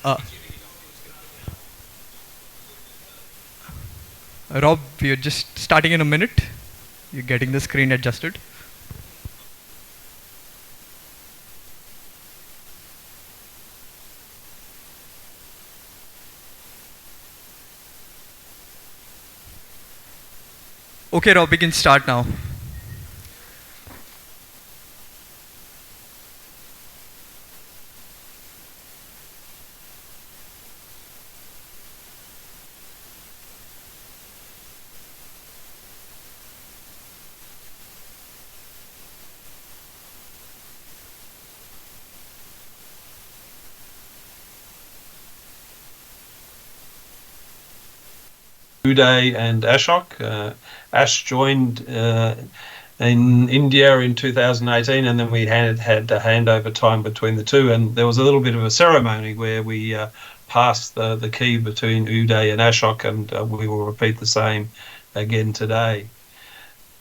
Uh, Rob, we are just starting in a minute. You're getting the screen adjusted. Okay, Rob, we can start now. Uday and Ashok. Ash joined in India in 2018, and then we had a handover time between the two, and there was a little bit of a ceremony where we passed the key between Uday and Ashok, and we will repeat the same again today.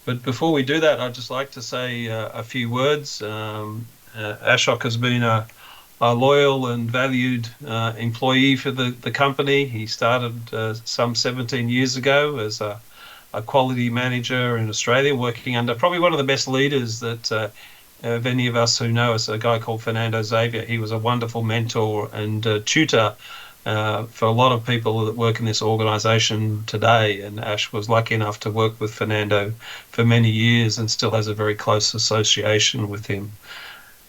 But before we do that, I'd just like to say a few words. Ashok has been a loyal and valued employee for the company. He started some 17 years ago as a quality manager in Australia, working under probably one of the best leaders that of any of us who know us, a guy called Fernando Xavier. He was a wonderful mentor and tutor for a lot of people that work in this organisation today. And Ash was lucky enough to work with Fernando for many years and still has a very close association with him.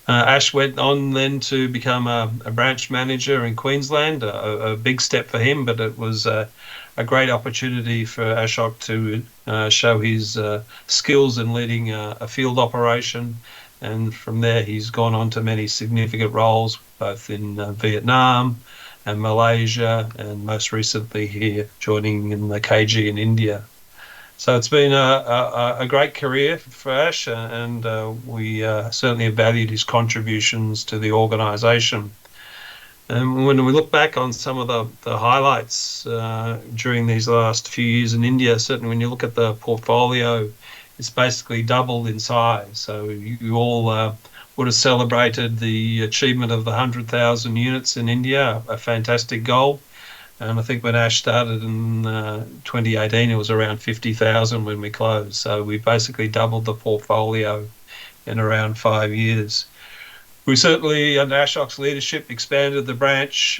Ash went on then to become a branch manager in Queensland, a big step for him, but it was a great opportunity for Ashok to show his skills in leading a field operation. And from there, he's gone on to many significant roles, both in Vietnam and Malaysia, and most recently here, joining in the KG in India. So it's been a great career for Ash, and we certainly have valued his contributions to the organisation. And when we look back on some of the highlights during these last few years in India, certainly when you look at the portfolio, it's basically doubled in size. So you all would have celebrated the achievement of the 100,000 units in India, a fantastic goal. And I think when Ash started in 2018, it was around 50,000 when we closed. So we basically doubled the portfolio in around 5 years. We certainly, under Ashok's leadership, expanded the branch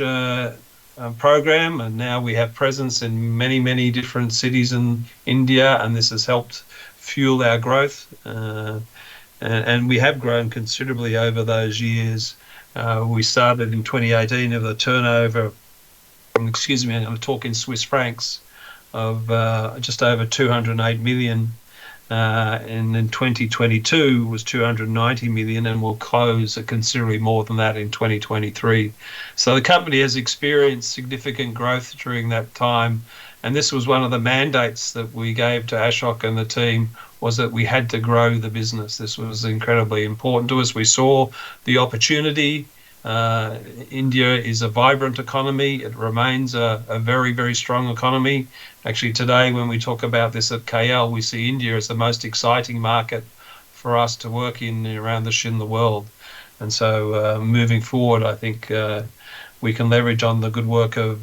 program, and now we have presence in many, many different cities in India, and this has helped fuel our growth. And we have grown considerably over those years. We started in 2018 with a turnover, excuse me, I'm going to talk in Swiss francs, of just over 208 million. And in 2022 was 290 million, and will close at considerably more than that in 2023. So the company has experienced significant growth during that time. And this was one of the mandates that we gave to Ashok and the team, was that we had to grow the business. This was incredibly important to us. We saw the opportunity. India is a vibrant economy. It remains a very, very strong economy. Actually, today, when we talk about this at KL, we see India as the most exciting market for us to work in around the Schindler world. And so moving forward, I think we can leverage on the good work of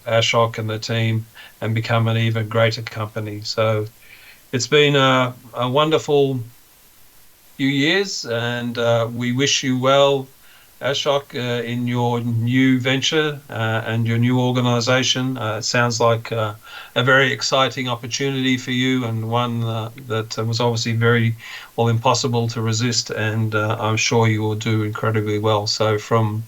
Ashok and the team and become an even greater company. So it's been a wonderful few years, and we wish you well, Ashok, in your new venture and your new organisation. It sounds like a very exciting opportunity for you, and one that was obviously very impossible to resist, and I'm sure you will do incredibly well. So from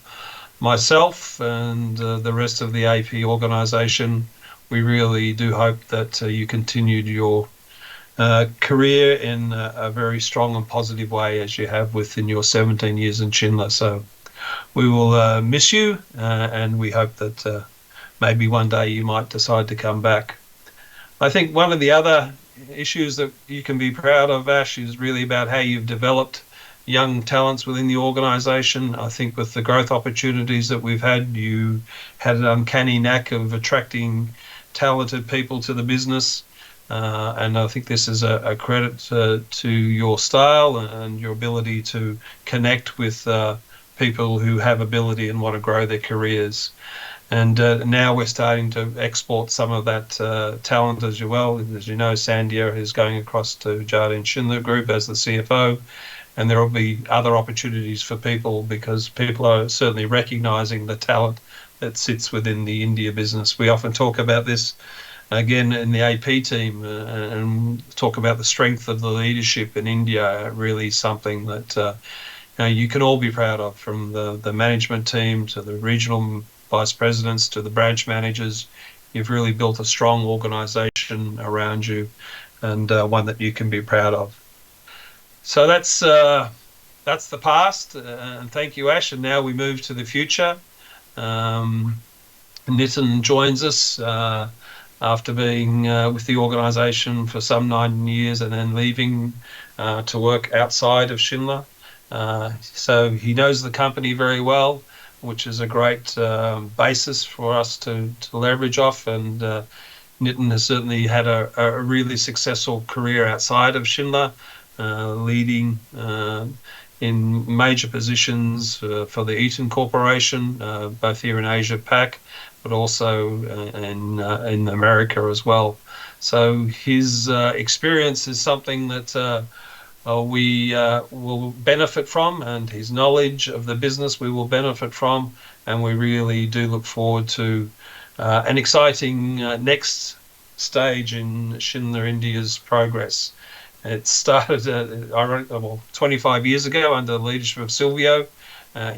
myself and the rest of the AP organisation, we really do hope that you continued your career in a very strong and positive way, as you have within your 17 years in Schindler. So we will miss you, and we hope that maybe one day you might decide to come back. I think one of the other issues that you can be proud of, Ash, is really about how you've developed young talents within the organisation. I think with the growth opportunities that we've had, you had an uncanny knack of attracting talented people to the business. And I think this is a credit to your style and your ability to connect with people who have ability and want to grow their careers. And now we're starting to export some of that talent as well. As you know, Sandia is going across to Jardine Schindler Group as the CFO, and there will be other opportunities for people because people are certainly recognising the talent that sits within the India business. We often talk about this again in the AP team and talk about the strength of the leadership in India. Really something that you can all be proud of, from the management team to the regional vice presidents to the branch managers. You've really built a strong organisation around you, and one that you can be proud of. So that's the past, and thank you, Ash. And now we move to the future. Nitin joins us after being with the organisation for some 9 years and then leaving to work outside of Schindler. So he knows the company very well, which is a great basis for us to leverage off. And Nitin has certainly had a really successful career outside of Schindler, leading in major positions for the Eaton Corporation, both here in Asia Pac, but also in America as well. So his experience is something that we will benefit from, and his knowledge of the business we will benefit from, and we really do look forward to an exciting next stage in Schindler India's progress. It started 25 years ago under the leadership of Silvio.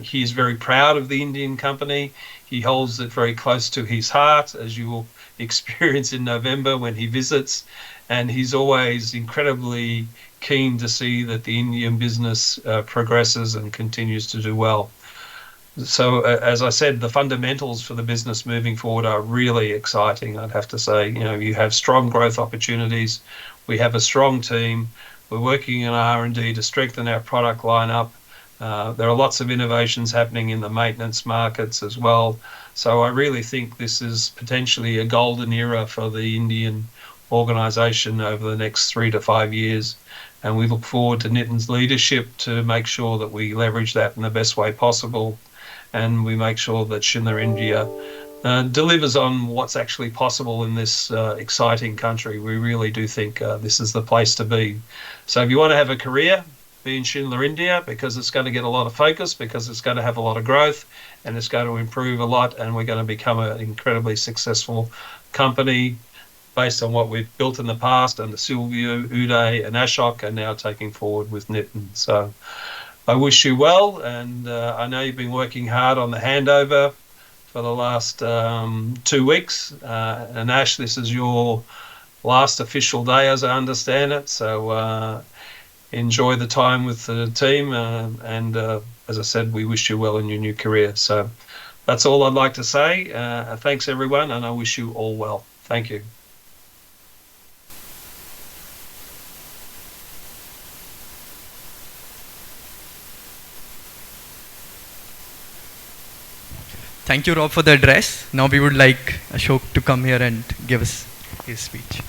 He is very proud of the Indian company. He holds it very close to his heart, as you will experience in November when he visits, and he's always incredibly keen to see that the Indian business progresses and continues to do well. So as I said, the fundamentals for the business moving forward are really exciting, I'd have to say. You have strong growth opportunities. We have a strong team. We're working in R&D to strengthen our product lineup. There are lots of innovations happening in the maintenance markets as well. So I really think this is potentially a golden era for the Indian organisation over the next 3 to 5 years. And we look forward to Nitin's leadership to make sure that we leverage that in the best way possible. And we make sure that Schindler India delivers on what's actually possible in this exciting country. We really do think this is the place to be. So if you want to have a career, be in Schindler India, because it's going to get a lot of focus, because it's going to have a lot of growth, and it's going to improve a lot, and we're going to become an incredibly successful company based on what we've built in the past, and the Silvio, Uday and Ashok are now taking forward with Nitin. So I wish you well, and I know you've been working hard on the handover for the last 2 weeks. And Ash, this is your last official day, as I understand it. So enjoy the time with the team, and as I said, we wish you well in your new career. So that's all I'd like to say. Thanks, everyone, and I wish you all well. Thank you. Thank you, Rob, for the address. Now we would like Ashok to come here and give us his speech.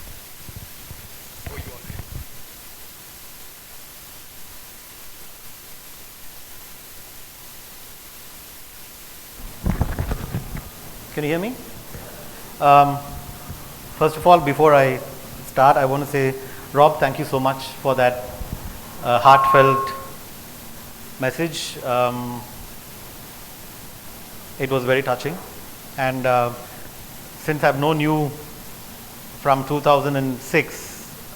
Can you hear me? First of all, before I start, I want to say, Rob, thank you so much for that heartfelt message. It was very touching, and since I've known you from 2006,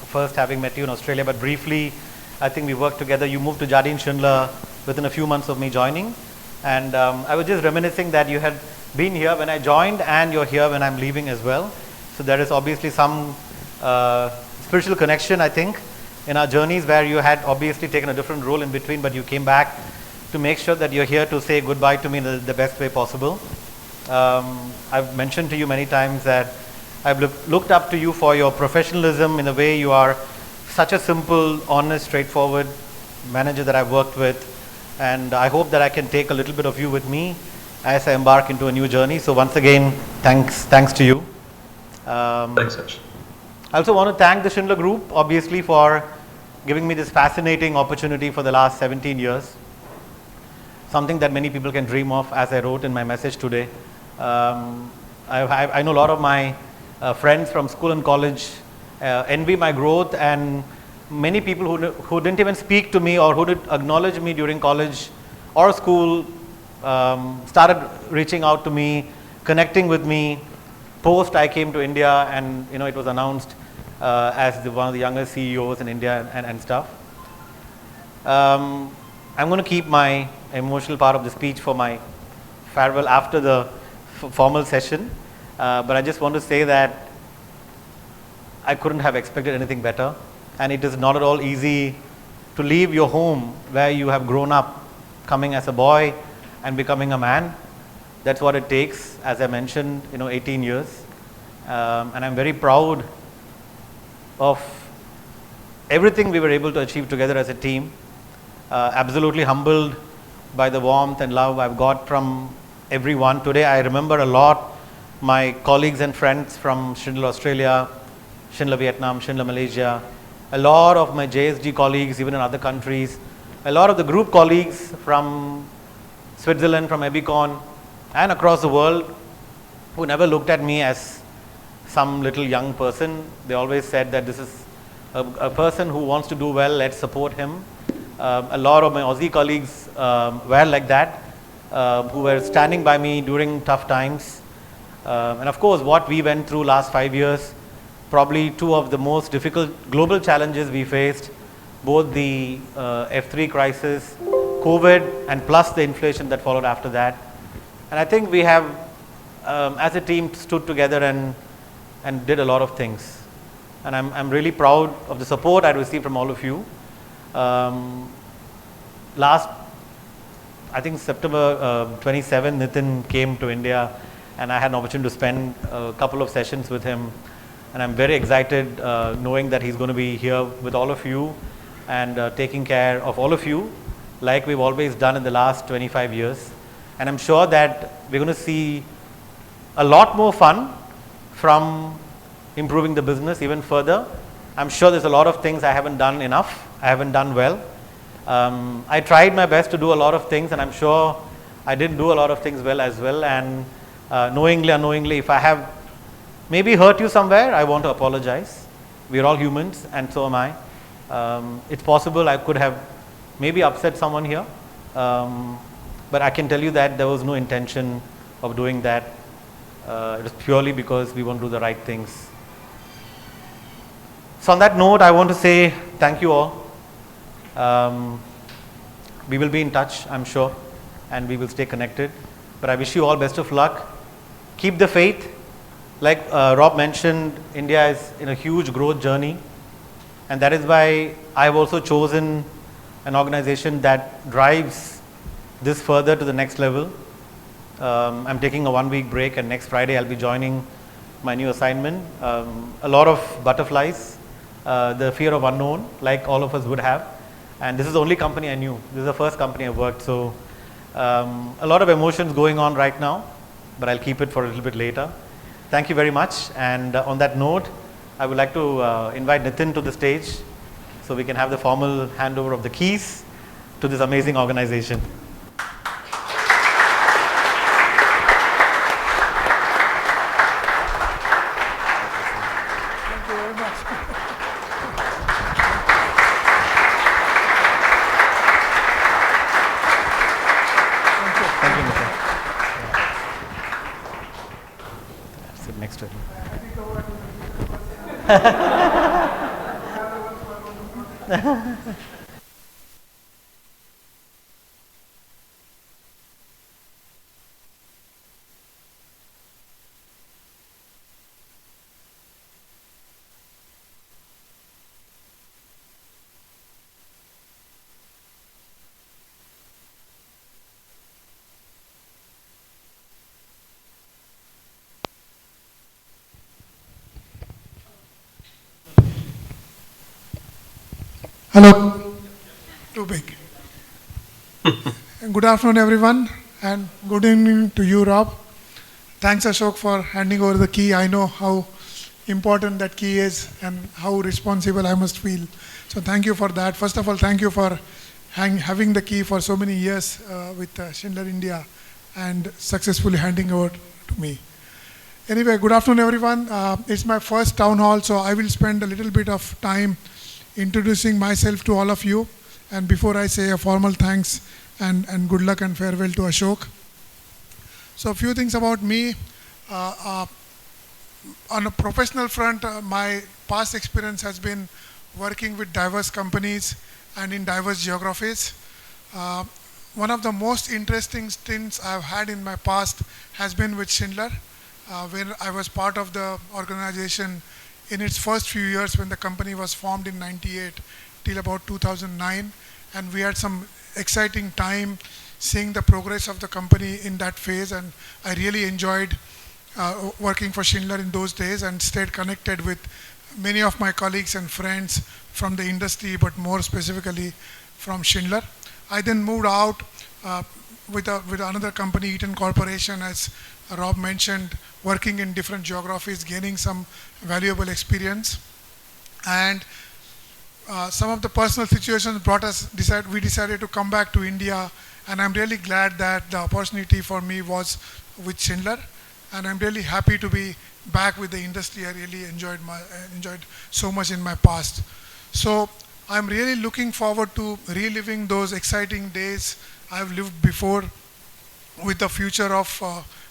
first having met you in Australia, but briefly, I think we worked together. You moved to Jardine Schindler within a few months of me joining, and I was just reminiscing that you had been here when I joined, and you're here when I'm leaving as well. So there is obviously some spiritual connection, I think, in our journeys, where you had obviously taken a different role in between, but you came back to make sure that you're here to say goodbye to me in the best way possible. I've mentioned to you many times that I've looked up to you for your professionalism, in a way you are such a simple, honest, straightforward manager that I've worked with, and I hope that I can take a little bit of you with me as I embark into a new journey. So once again, thanks to you. Thanks, Ash. I also want to thank the Schindler Group, obviously, for giving me this fascinating opportunity for the last 17 years. Something that many people can dream of, as I wrote in my message today. I know a lot of my friends from school and college envy my growth, and many people who didn't even speak to me or who didn't acknowledge me during college or school started reaching out to me, connecting with me. Post I came to India, and it was announced as one of the youngest CEOs in India and stuff. I'm going to keep my emotional part of the speech for my farewell after the formal session, but I just want to say that I couldn't have expected anything better, and it is not at all easy to leave your home where you have grown up, coming as a boy and becoming a man. That's what it takes, as I mentioned, 18 years, and I'm very proud of everything we were able to achieve together as a team. Absolutely humbled by the warmth and love I've got from everyone. Today I remember a lot my colleagues and friends from Schindler Australia, Schindler Vietnam, Schindler Malaysia, a lot of my JSG colleagues even in other countries, a lot of the group colleagues from Switzerland, from Ebicon and across the world, who never looked at me as some little young person. They always said that this is a person who wants to do well, let's support him. A lot of my Aussie colleagues were like that, who were standing by me during tough times. And of course, what we went through last 5 years, probably two of the most difficult global challenges we faced, both the F3 crisis, COVID, and plus the inflation that followed after that. And I think we have, as a team, stood together and did a lot of things. And I'm really proud of the support I received from all of you. Last, I think September 27, Nitin came to India, and I had an opportunity to spend a couple of sessions with him. And I'm very excited knowing that he's going to be here with all of you and taking care of all of you like we've always done in the last 25 years. And I'm sure that we're going to see a lot more fun from improving the business even further. I'm sure there's a lot of things I haven't done enough, I haven't done well. I tried my best to do a lot of things, and I'm sure I didn't do a lot of things well as well. And knowingly, unknowingly, if I have maybe hurt you somewhere, I want to apologize. We're all humans, and so am I. It's possible I could have maybe upset someone here, but I can tell you that there was no intention of doing that. It was purely because we want to do the right things. So on that note, I want to say thank you all. We will be in touch, I'm sure, and we will stay connected. But I wish you all best of luck. Keep the faith. Like Rob mentioned, India is in a huge growth journey, and that is why I've also chosen an organization that drives this further to the next level. I'm taking a 1-week break, and next Friday I'll be joining my new assignment. A lot of butterflies, the fear of unknown, like all of us would have. And this is the only company I knew. This is the first company I worked. So a lot of emotions going on right now, but I'll keep it for a little bit later. Thank you very much. And on that note, I would like to invite Nitin to the stage so we can have the formal handover of the keys to this amazing organization. Next to him. Hello. Too big. Good afternoon, everyone, and good evening to you, Rob. Thanks, Ashok, for handing over the key. I know how important that key is and how responsible I must feel. So thank you for that. First of all, thank you for having the key for so many years with Schindler India and successfully handing over to me. Anyway, good afternoon, everyone. It's my first town hall, so I will spend a little bit of time introducing myself to all of you. And before I say a formal thanks and good luck and farewell to Ashok. So a few things about me. Uh, on a professional front, my past experience has been working with diverse companies and in diverse geographies. Uh, One of the most interesting stints I've had in my past has been with Schindler, where I was part of the organization in its first few years when the company was formed in 98 till about 2009. And we had some exciting time seeing the progress of the company in that phase. And I really enjoyed working for Schindler in those days and stayed connected with many of my colleagues and friends from the industry, but more specifically from Schindler. I then moved out with another company, Eaton Corporation, as Rob mentioned, working in different geographies, gaining some valuable experience. And some of the personal situations we decided to come back to India, and I'm really glad that the opportunity for me was with Schindler, and I'm really happy to be back with the industry. I really enjoyed so much in my past. So I'm really looking forward to reliving those exciting days I've lived before with the future of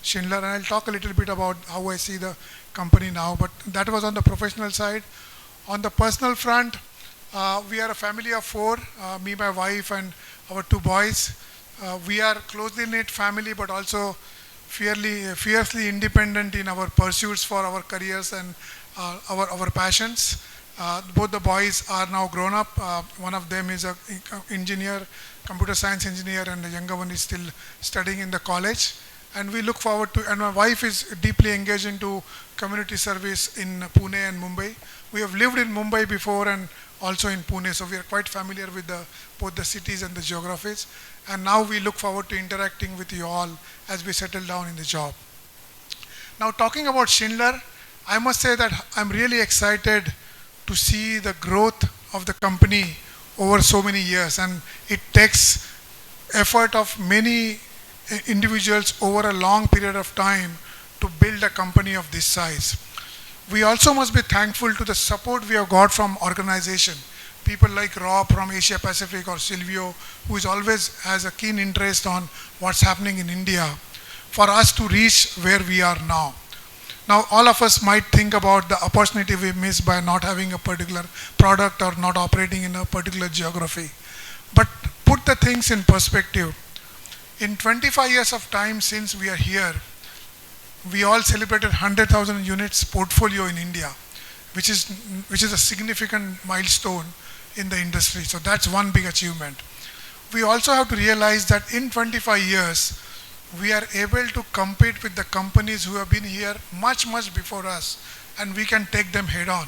Schindler, and I'll talk a little bit about how I see the company now, but that was on the professional side. On the personal front, we are a family of four, me, my wife, and our two boys. We are closely knit family, but also fiercely independent in our pursuits for our careers and our passions. Both the boys are now grown up. One of them is an engineer, computer science engineer, and the younger one is still studying in the college. And we look forward to, and my wife is deeply engaged into community service in Pune and Mumbai. We have lived in Mumbai before and also in Pune, so we are quite familiar with both the cities and the geographies. And now we look forward to interacting with you all as we settle down in the job. Now, talking about Schindler, I must say that I'm really excited to see the growth of the company over so many years, and it takes effort of many individuals over a long period of time to build a company of this size. We also must be thankful to the support we have got from organization. People like Rob from Asia Pacific or Silvio, who is always has a keen interest on what's happening in India, for us to reach where we are now. Now, all of us might think about the opportunity we missed by not having a particular product or not operating in a particular geography. But put the things in perspective. In 25 years of time since we are here, we all celebrated 100,000 units portfolio in India, which is a significant milestone in the industry. So that's one big achievement. We also have to realize that in 25 years, we are able to compete with the companies who have been here much before us, and we can take them head on,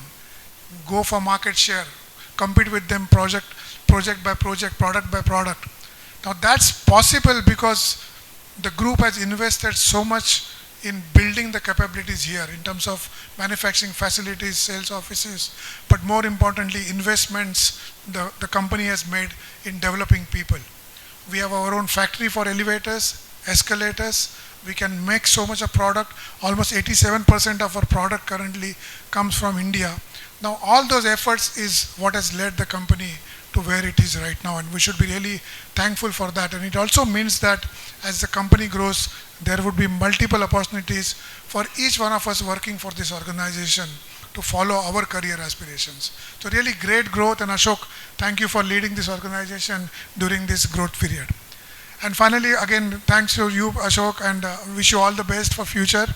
go for market share, compete with them project by project, product by product. Now that's possible because the group has invested so much in building the capabilities here in terms of manufacturing facilities, sales offices, but more importantly, investments the company has made in developing people. We have our own factory for elevators, escalators. We can make so much of product. Almost 87% of our product currently comes from India. Now all those efforts is what has led the company to where it is right now, and we should be really thankful for that. And it also means that as the company grows, there would be multiple opportunities for each one of us working for this organization to follow our career aspirations. So really great growth, and Ashok, thank you for leading this organization during this growth period. And finally, again, thanks to you, Ashok, and wish you all the best for future.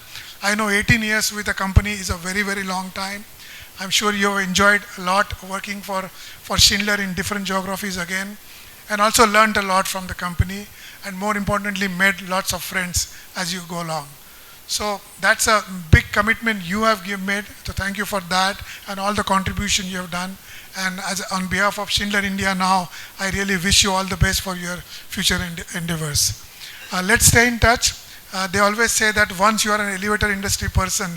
I know 18 years with the company is a very long time. I'm sure you have enjoyed a lot working for Schindler in different geographies again, and also learned a lot from the company, and more importantly, made lots of friends as you go along. So that's a big commitment you have made, so thank you for that and all the contribution you have done. And on behalf of Schindler India now, I really wish you all the best for your future endeavors. Let's stay in touch. They always say that once you are an elevator industry person,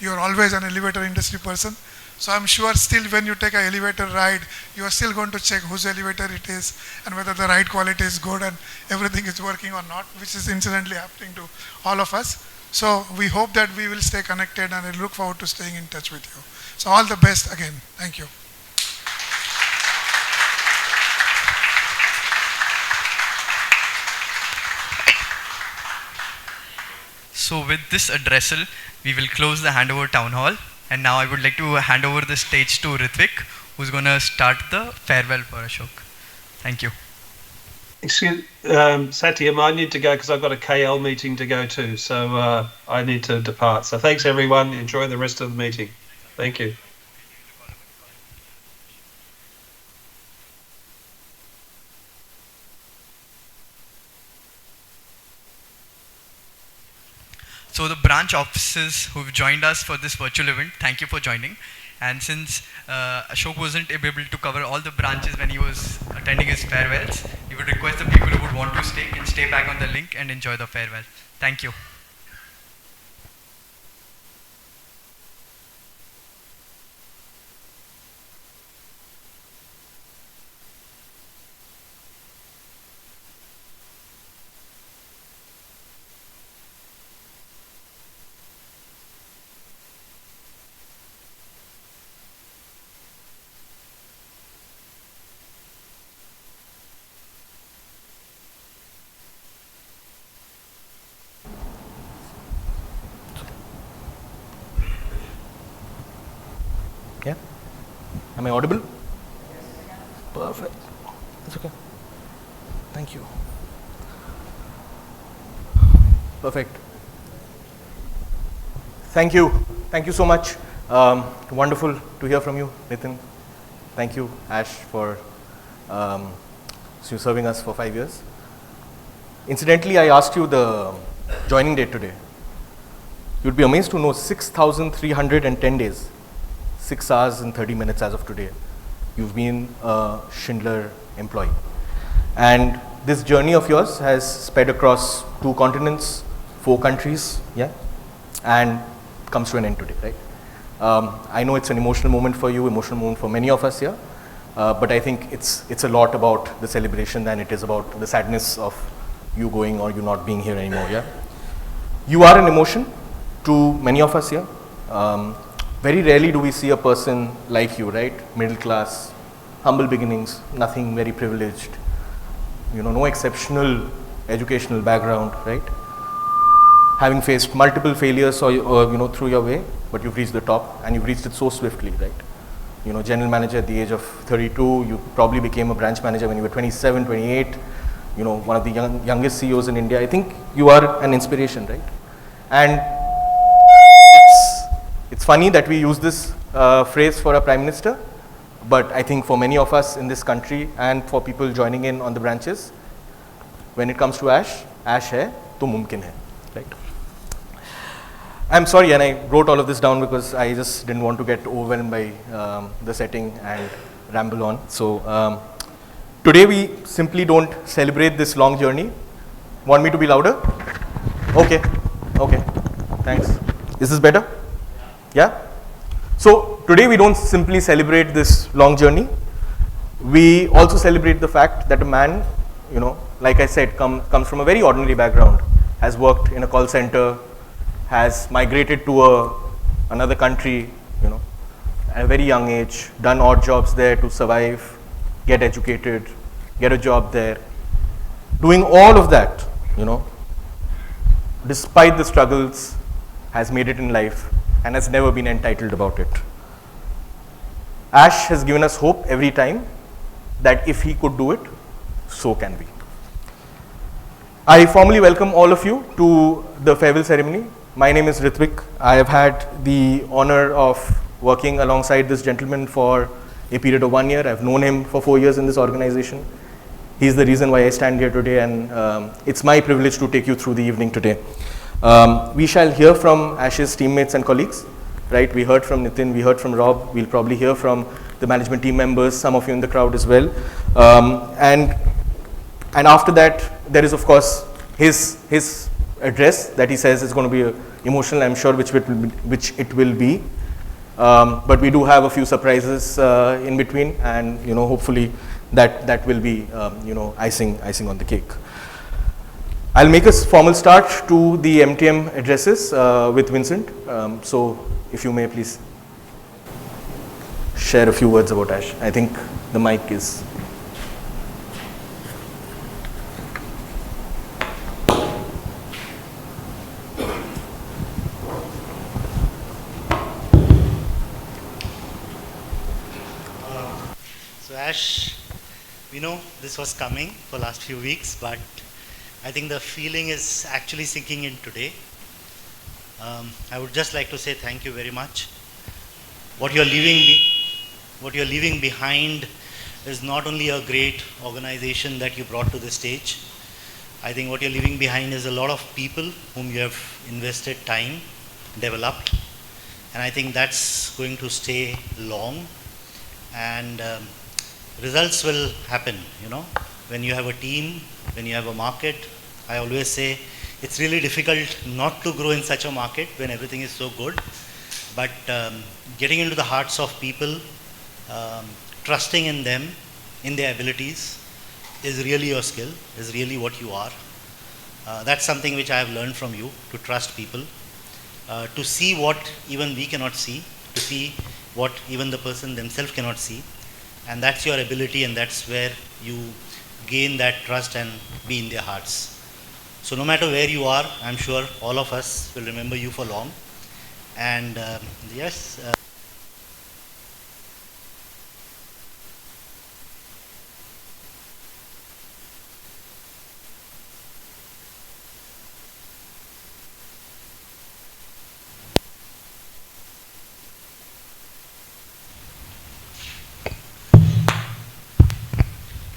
you are always an elevator industry person. So I'm sure still when you take an elevator ride, you are still going to check whose elevator it is and whether the ride quality is good and everything is working or not, which is incidentally happening to all of us. So we hope that we will stay connected, and I look forward to staying in touch with you. So all the best again. Thank you. So with this addressal, we will close the handover town hall. And now I would like to hand over the stage to Ritvik, who's going to start the farewell for Ashok. Thank you. Excuse, Satyam, I need to go because I've got a KL meeting to go to, so I need to depart. So thanks everyone. Enjoy the rest of the meeting. Thank you. So the branch officers who've joined us for this virtual event, thank you for joining. And since Ashok wasn't able to cover all the branches when he was attending his farewells, he would request the people who would want to stay can stay back on the link and enjoy the farewell. Thank you. Yeah? Am I audible? Perfect. It's okay. Thank you. Perfect. Thank you. Thank you so much. Wonderful to hear from you, Nitin. Thank you, Ash, for serving us for 5 years. Incidentally, I asked you the joining date today. You'd be amazed to know 6,310 days. 6 hours and 30 minutes as of today, you've been a Schindler employee. And this journey of yours has sped across 2 continents, 4 countries, yeah, and comes to an end today, right? I know it's an emotional moment for you, emotional moment for many of us here, but I think it's a lot about the celebration than it is about the sadness of you going or you not being here anymore, yeah? You are an emotion to many of us here. Very rarely do we see a person like you, right? Middle class, humble beginnings, nothing very privileged, no exceptional educational background, right? Having faced multiple failures or through your way, but you've reached the top and you've reached it so swiftly, right? General manager at the age of 32, you probably became a branch manager when you were 27, 28, one of the youngest CEOs in India. I think you are an inspiration, right? And it's funny that we use this phrase for a prime minister, but I think for many of us in this country and for people joining in on the branches, when it comes to Ash hai to mumkin hai, right? I'm sorry, and I wrote all of this down because I just didn't want to get overwhelmed by the setting and ramble on. So today we simply don't celebrate this long journey. Want me to be louder? Okay, thanks. Is this better? Yeah? So today we don't simply celebrate this long journey. We also celebrate the fact that a man, like I said, comes from a very ordinary background, has worked in a call center, has migrated to another country, at a very young age, done odd jobs there to survive, get educated, get a job there. Doing all of that, despite the struggles, has made it in life and has never been entitled about it. Ash has given us hope every time that if he could do it, so can we. I formally welcome all of you to the farewell ceremony. My name is Ritvik. I have had the honor of working alongside this gentleman for a period of 1 year. I've known him for 4 years in this organization. He's the reason why I stand here today, and it's my privilege to take you through the evening today. We shall hear from Ash's teammates and colleagues, right? We heard from Nitin, we heard from Rob, we'll probably hear from the management team members, some of you in the crowd as well. And after that, there is of course his address that he says is going to be emotional, I'm sure, which it will be. But we do have a few surprises in between, and hopefully that will be icing on the cake. I'll make a formal start to the MTM addresses with Vincent. So if you may please share a few words about Ash. I think the mic is. So Ash, we know this was coming for last few weeks, but I think the feeling is actually sinking in today. I would just like to say thank you very much. What you're leaving behind is not only a great organization that you brought to the stage. I think what you're leaving behind is a lot of people whom you have invested time, developed, and I think that's going to stay long. And results will happen, when you have a team, when you have a market. I always say it's really difficult not to grow in such a market when everything is so good, but getting into the hearts of people, trusting in them, in their abilities, is really your skill, is really what you are. That's something which I have learned from you, to trust people, to see what even we cannot see, to see what even the person themselves cannot see. And that's your ability, and that's where you gain that trust and be in their hearts. So no matter where you are, I'm sure all of us will remember you for long. And yes.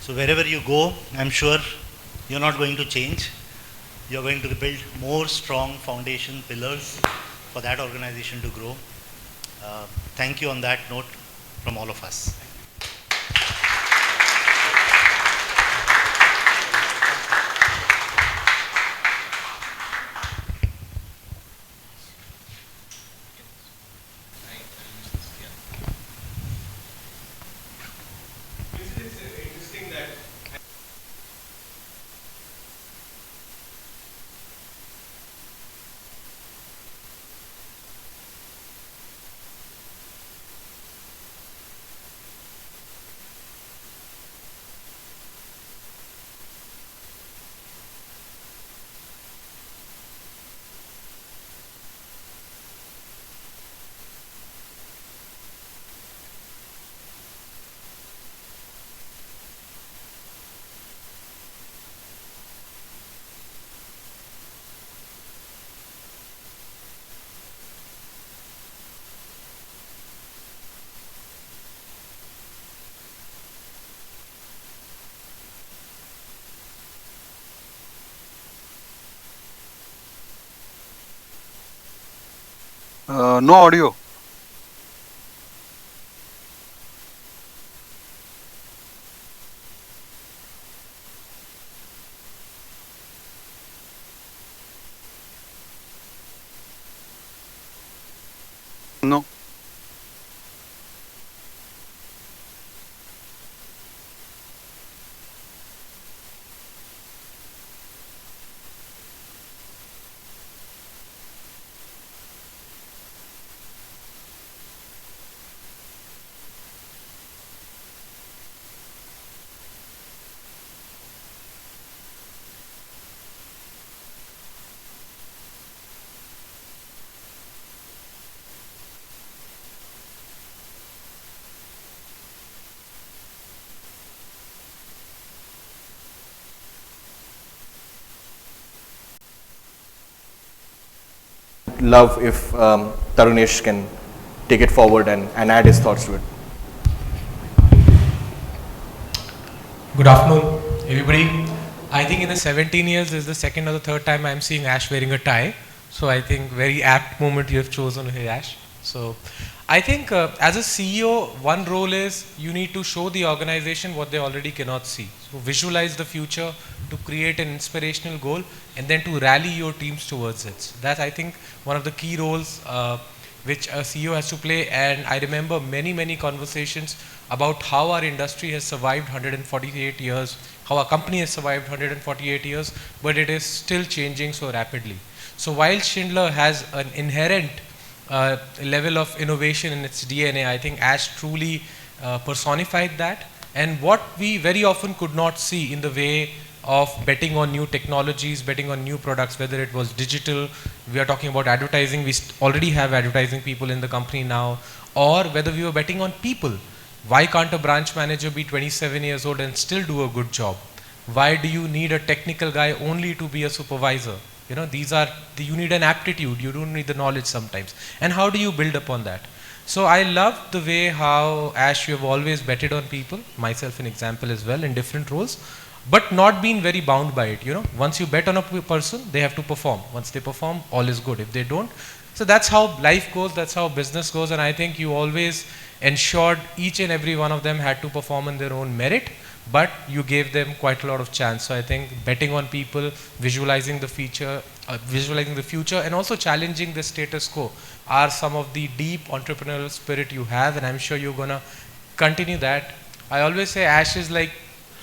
So wherever you go, I'm sure you're not going to change. You're going to build more strong foundation pillars for that organization to grow. Thank you on that note from all of us. No audio. No. Love if Tarunesh can take it forward and add his thoughts to it. Good afternoon, everybody. I think in the 17 years, this is the second or the third time I'm seeing Ash wearing a tie. So I think very apt moment you have chosen here, Ash. So I think as a CEO, one role is you need to show the organization what they already cannot see. So visualize the future, to create an inspirational goal, and then to rally your teams towards it. So that's, I think, one of the key roles which a CEO has to play. And I remember many conversations about how our industry has survived 148 years, how our company has survived 148 years, but it is still changing so rapidly. So while Schindler has an inherent level of innovation in its DNA, I think Ash truly personified that. And what we very often could not see in the way of betting on new technologies, betting on new products, whether it was digital, we are talking about advertising, we already have advertising people in the company now, or whether we were betting on people. Why can't a branch manager be 27 years old and still do a good job? Why do you need a technical guy only to be a supervisor? You know, you need an aptitude, you don't need the knowledge sometimes. And how do you build upon that? So I love the way how, Ash, you have always betted on people, myself an example as well, in different roles, but not being very bound by it. You know, once you bet on a person, they have to perform. Once they perform, all is good. If they don't, so that's how life goes, that's how business goes. And I think you always ensured each and every one of them had to perform on their own merit, but you gave them quite a lot of chance. So I think betting on people, visualizing the future, and also challenging the status quo are some of the deep entrepreneurial spirit you have, and I'm sure you're gonna continue that. I always say Ash is like,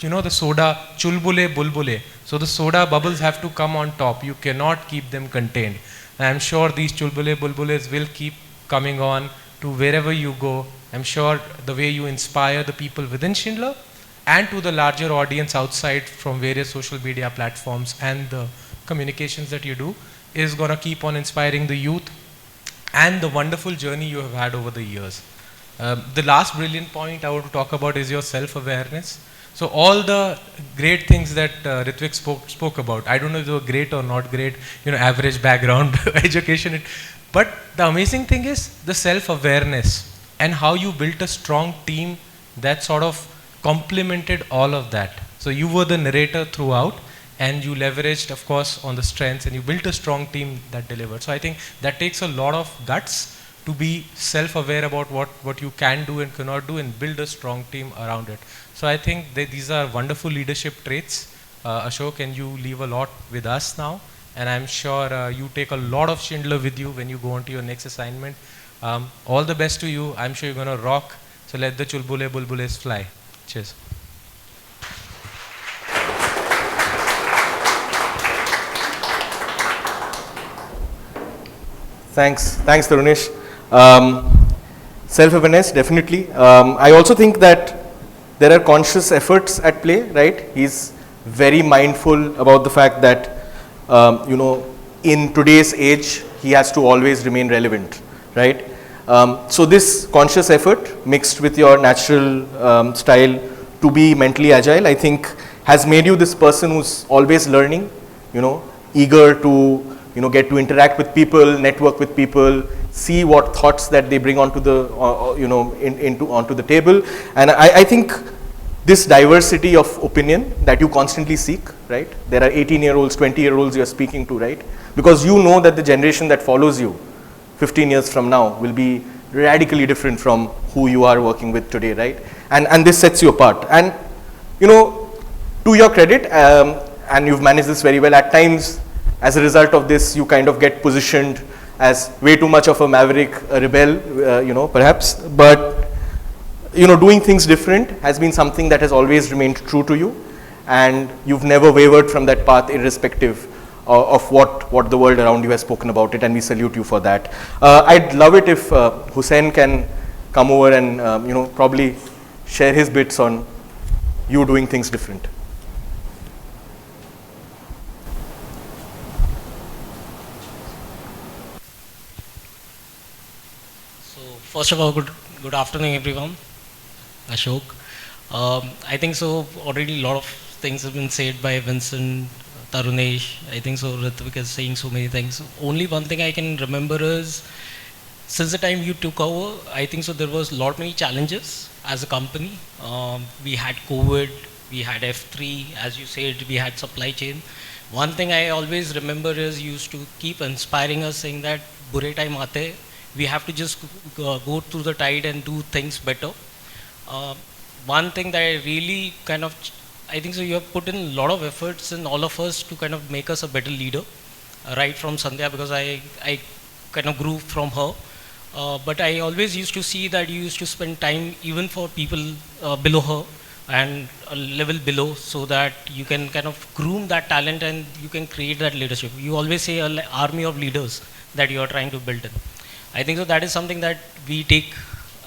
you know, the soda, chulbule bulbule. So the soda bubbles have to come on top. You cannot keep them contained. And I'm sure these chulbule bulbules will keep coming on to wherever you go. I'm sure the way you inspire the people within Schindler and to the larger audience outside from various social media platforms and the communications that you do is going to keep on inspiring the youth and the wonderful journey you have had over the years. The last brilliant point I want to talk about is your self-awareness. So all the great things that Ritwik spoke about, I don't know if they were great or not great, you know, average background, education, but the amazing thing is the self-awareness and how you built a strong team that sort of complemented all of that. So you were the narrator throughout, and you leveraged, of course, on the strengths, and you built a strong team that delivered. So I think that takes a lot of guts to be self-aware about what you can do and cannot do, and build a strong team around it. So I think these are wonderful leadership traits, Ashok, and you leave a lot with us now. And I'm sure you take a lot of Schindler with you when you go on to your next assignment. All the best to you. I'm sure you're going to rock. So let the chulbule bulbules fly. Cheers. Thanks, Tarunesh. Self-awareness, definitely. I also think that there are conscious efforts at play, right? He's very mindful about the fact that, you know, in today's age, he has to always remain relevant, right? So this conscious effort mixed with your natural style to be mentally agile, I think has made you this person who's always learning, you know, eager to, you know, get to interact with people, network with people, see what thoughts that they bring onto the, you know, onto the table. And I think this diversity of opinion that you constantly seek, right? There are 18-year-olds, 20-year-olds you're speaking to, right? Because you know that the generation that follows you 15 years from now will be radically different from who you are working with today, right? And this sets you apart. And, you know, to your credit, and you've managed this very well, at times, as a result of this, you kind of get positioned as way too much of a maverick, a rebel, you know, perhaps. But, you know, doing things different has been something that has always remained true to you. And you've never wavered from that path, irrespective of what the world around you has spoken about it, and we salute you for that. I'd love it if Hussein can come over and you know, probably share his bits on you doing things different. So first of all, good afternoon, everyone. Ashok. I think so. Already a lot of things have been said by Vincent, Tarunesh. I think so. Ritwik is saying so many things. Only one thing I can remember is, since the time you took over, I think so there was a lot many challenges as a company. We had COVID, we had F3, as you said, we had supply chain. One thing I always remember is you used to keep inspiring us, saying that bure time aate, we have to just go through the tide and do things better. One thing that I really kind of, I think so you have put in a lot of efforts in all of us to kind of make us a better leader, right from Sandhya, because I kind of grew from her. But I always used to see that you used to spend time even for people below her and a level below, so that you can kind of groom that talent and you can create that leadership. You always say an army of leaders that you are trying to build in. I think so that is something that we take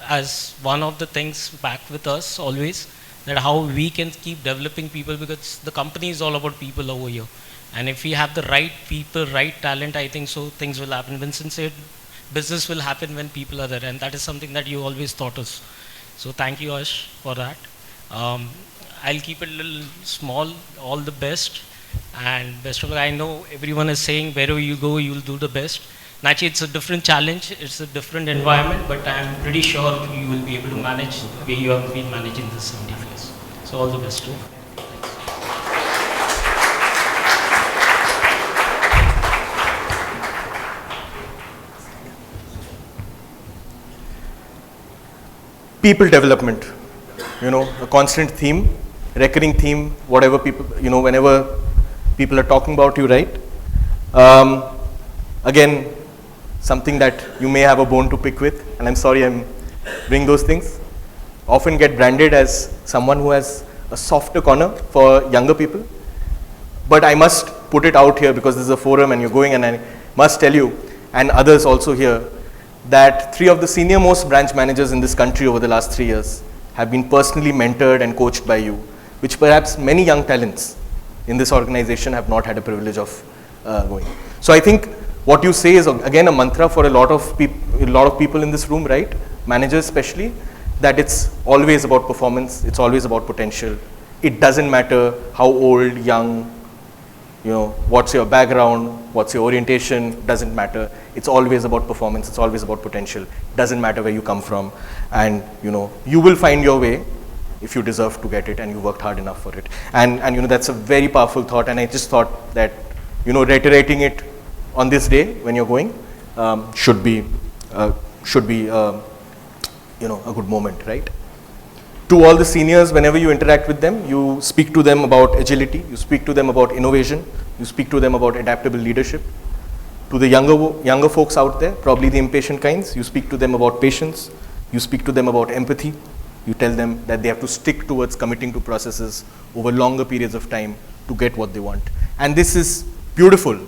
as one of the things back with us always, that how we can keep developing people, because the company is all about people over here. And if we have the right people, right talent, I think so things will happen. Vincent said business will happen when people are there, and that is something that you always taught us. So thank you, Ash, for that. I'll keep it a little small. All the best, and best of luck. I know everyone is saying wherever you go, you'll do the best. Naturally, it's a different challenge, it's a different environment, but I'm pretty sure you will be able to manage the way you have been managing this 70 years. So all the best too. People development, a constant theme, recurring theme, whatever people, whenever people are talking about you, right? Again, something that you may have a bone to pick with, and I'm sorry I'm bringing those things, often get branded as someone who has a softer corner for younger people. But I must put it out here because this is a forum and you're going, and I must tell you, and others also here, that 3 of the senior most branch managers in this country over the last 3 years have been personally mentored and coached by you, which perhaps many young talents in this organization have not had a privilege of going. So I think what you say is again a mantra for a lot of people in this room, right? Managers especially, that it's always about performance, it's always about potential. It doesn't matter how old, young, what's your background, what's your orientation, doesn't matter. It's always about performance, it's always about potential. Doesn't matter where you come from, and you will find your way if you deserve to get it and you worked hard enough for it. And that's a very powerful thought, and I just thought that reiterating it on this day when you're going should be a good moment, right? To all the seniors, whenever you interact with them, you speak to them about agility, you speak to them about innovation, you speak to them about adaptable leadership. To the younger folks out there, probably the impatient kinds, you speak to them about patience, you speak to them about empathy, you tell them that they have to stick towards committing to processes over longer periods of time to get what they want. And this is beautiful,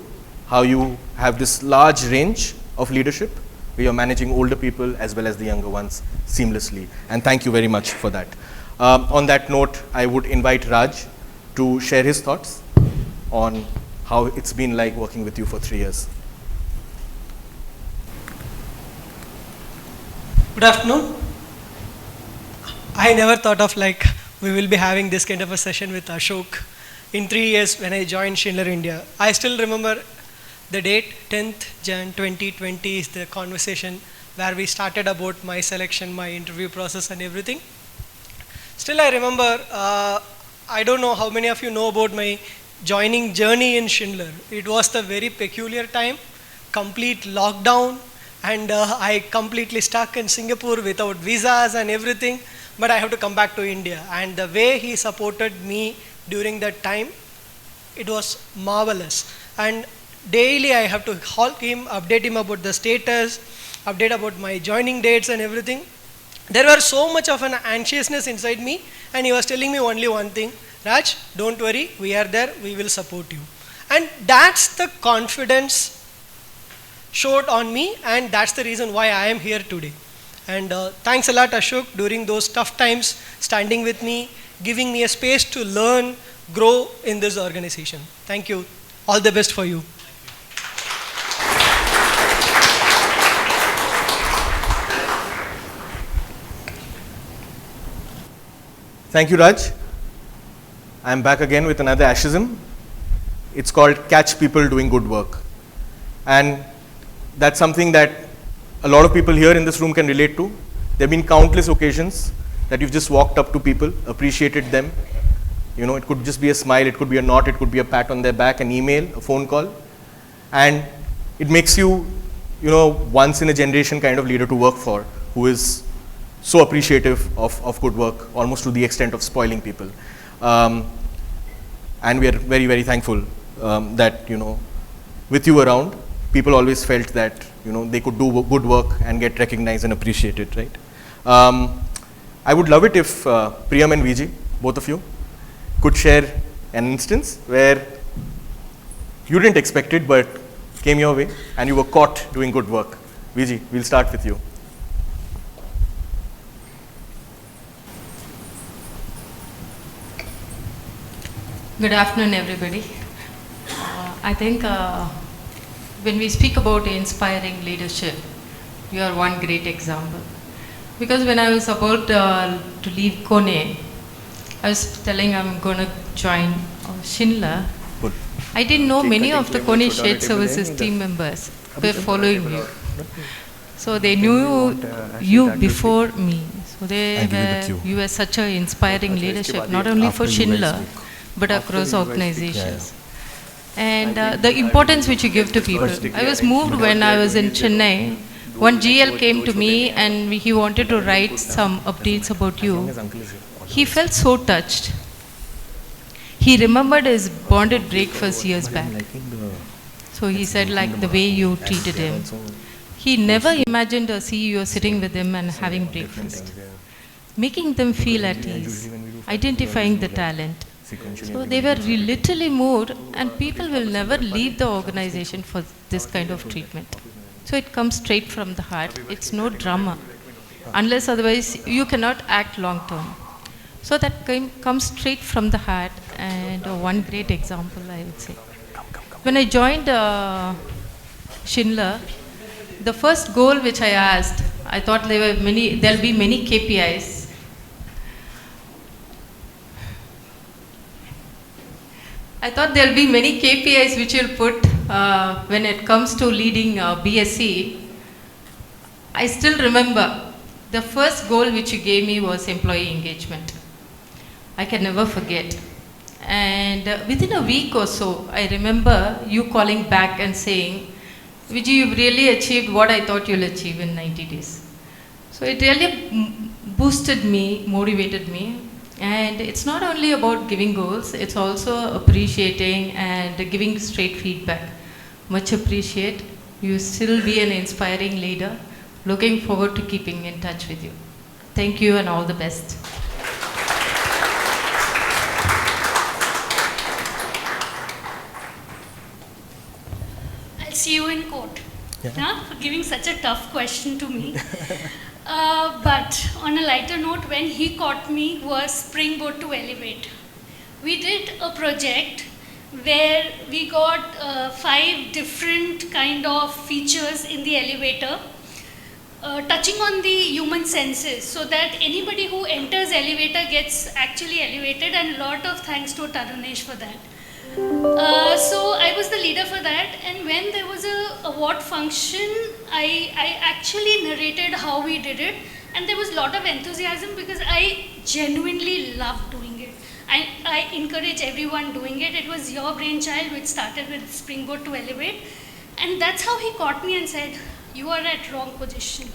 how you have this large range of leadership where you're managing older people as well as the younger ones seamlessly. And thank you very much for that. On that note, I would invite Raj to share his thoughts on how it's been like working with you for 3 years. Good afternoon. I never thought of we will be having this kind of a session with Ashok in 3 years when I joined Schindler India. I still remember the date, 10th Jan 2020 is the conversation where we started about my selection, my interview process and everything. Still I remember, I don't know how many of you know about my joining journey in Schindler. It was the very peculiar time, complete lockdown, and I completely stuck in Singapore without visas and everything, but I have to come back to India. And the way he supported me during that time, it was marvelous. And daily I have to call him, update him about the status, update about my joining dates and everything. There was so much of an anxiousness inside me, and he was telling me only one thing, Raj, don't worry, we are there, we will support you. And that's the confidence showed on me, and that's the reason why I am here today. And thanks a lot, Ashok, during those tough times, standing with me, giving me a space to learn, grow in this organization. Thank you. All the best for you. Thank you, Raj. I'm back again with another Ashism. It's called Catch People Doing Good Work. And that's something that a lot of people here in this room can relate to. There have been countless occasions that you've just walked up to people, appreciated them. It could just be a smile, it could be a nod, it could be a pat on their back, an email, a phone call. And it makes you, once in a generation kind of leader to work for, who is so appreciative of good work, almost to the extent of spoiling people. And we are very, very thankful that, with you around, people always felt that, they could do good work and get recognized and appreciated, right? I would love it if Priyam and Vijay, both of you, could share an instance where you didn't expect it but came your way and you were caught doing good work. Vijay, we'll start with you. Good afternoon, everybody. I think when we speak about inspiring leadership, you are one great example. Because when I was about to leave Kone, I was telling I'm going to join Schindler. I didn't know many of the Kone Shared Services team members were following you. So they knew you before me. So you were such an inspiring leadership, not only for Schindler, but across organizations. And the importance which you give to people. I was moved when I was in Chennai. One GL came to me and he wanted to write some updates about you. He felt so touched. He remembered his bonded breakfast years back. So he said, like the way you treated him. He never imagined a CEO sitting with him and having breakfast. Making them feel at ease, identifying the talent. So they were literally moved, and people will never leave the organization for this kind of treatment. So it comes straight from the heart. It's no drama. Unless otherwise you cannot act long term. So that comes straight from the heart, and one great example I would say. When I joined Schindler, the first goal which I asked, I thought there'll be many KPIs. I thought there'll be many KPIs which you'll put when it comes to leading BSc. I still remember the first goal which you gave me was employee engagement. I can never forget. And within a week or so, I remember you calling back and saying, Vijay, you've really achieved what I thought you'll achieve in 90 days. So it really boosted me, motivated me. And it's not only about giving goals, it's also appreciating and giving straight feedback. Much appreciate. You still be an inspiring leader. Looking forward to keeping in touch with you. Thank you and all the best. I'll see you in court. Yeah. For giving such a tough question to me. But on a lighter note, when he caught me was Springboard to Elevate. We did a project where we got 5 different kind of features in the elevator, touching on the human senses, so that anybody who enters elevator gets actually elevated, and a lot of thanks to Tarunesh for that. So I was the leader for that, and when there was a award function, I actually narrated how we did it, and there was a lot of enthusiasm because I genuinely loved doing it. I encourage everyone doing it. It was your brainchild which started with Springboard to Elevate, and that's how he caught me and said, you are at wrong position.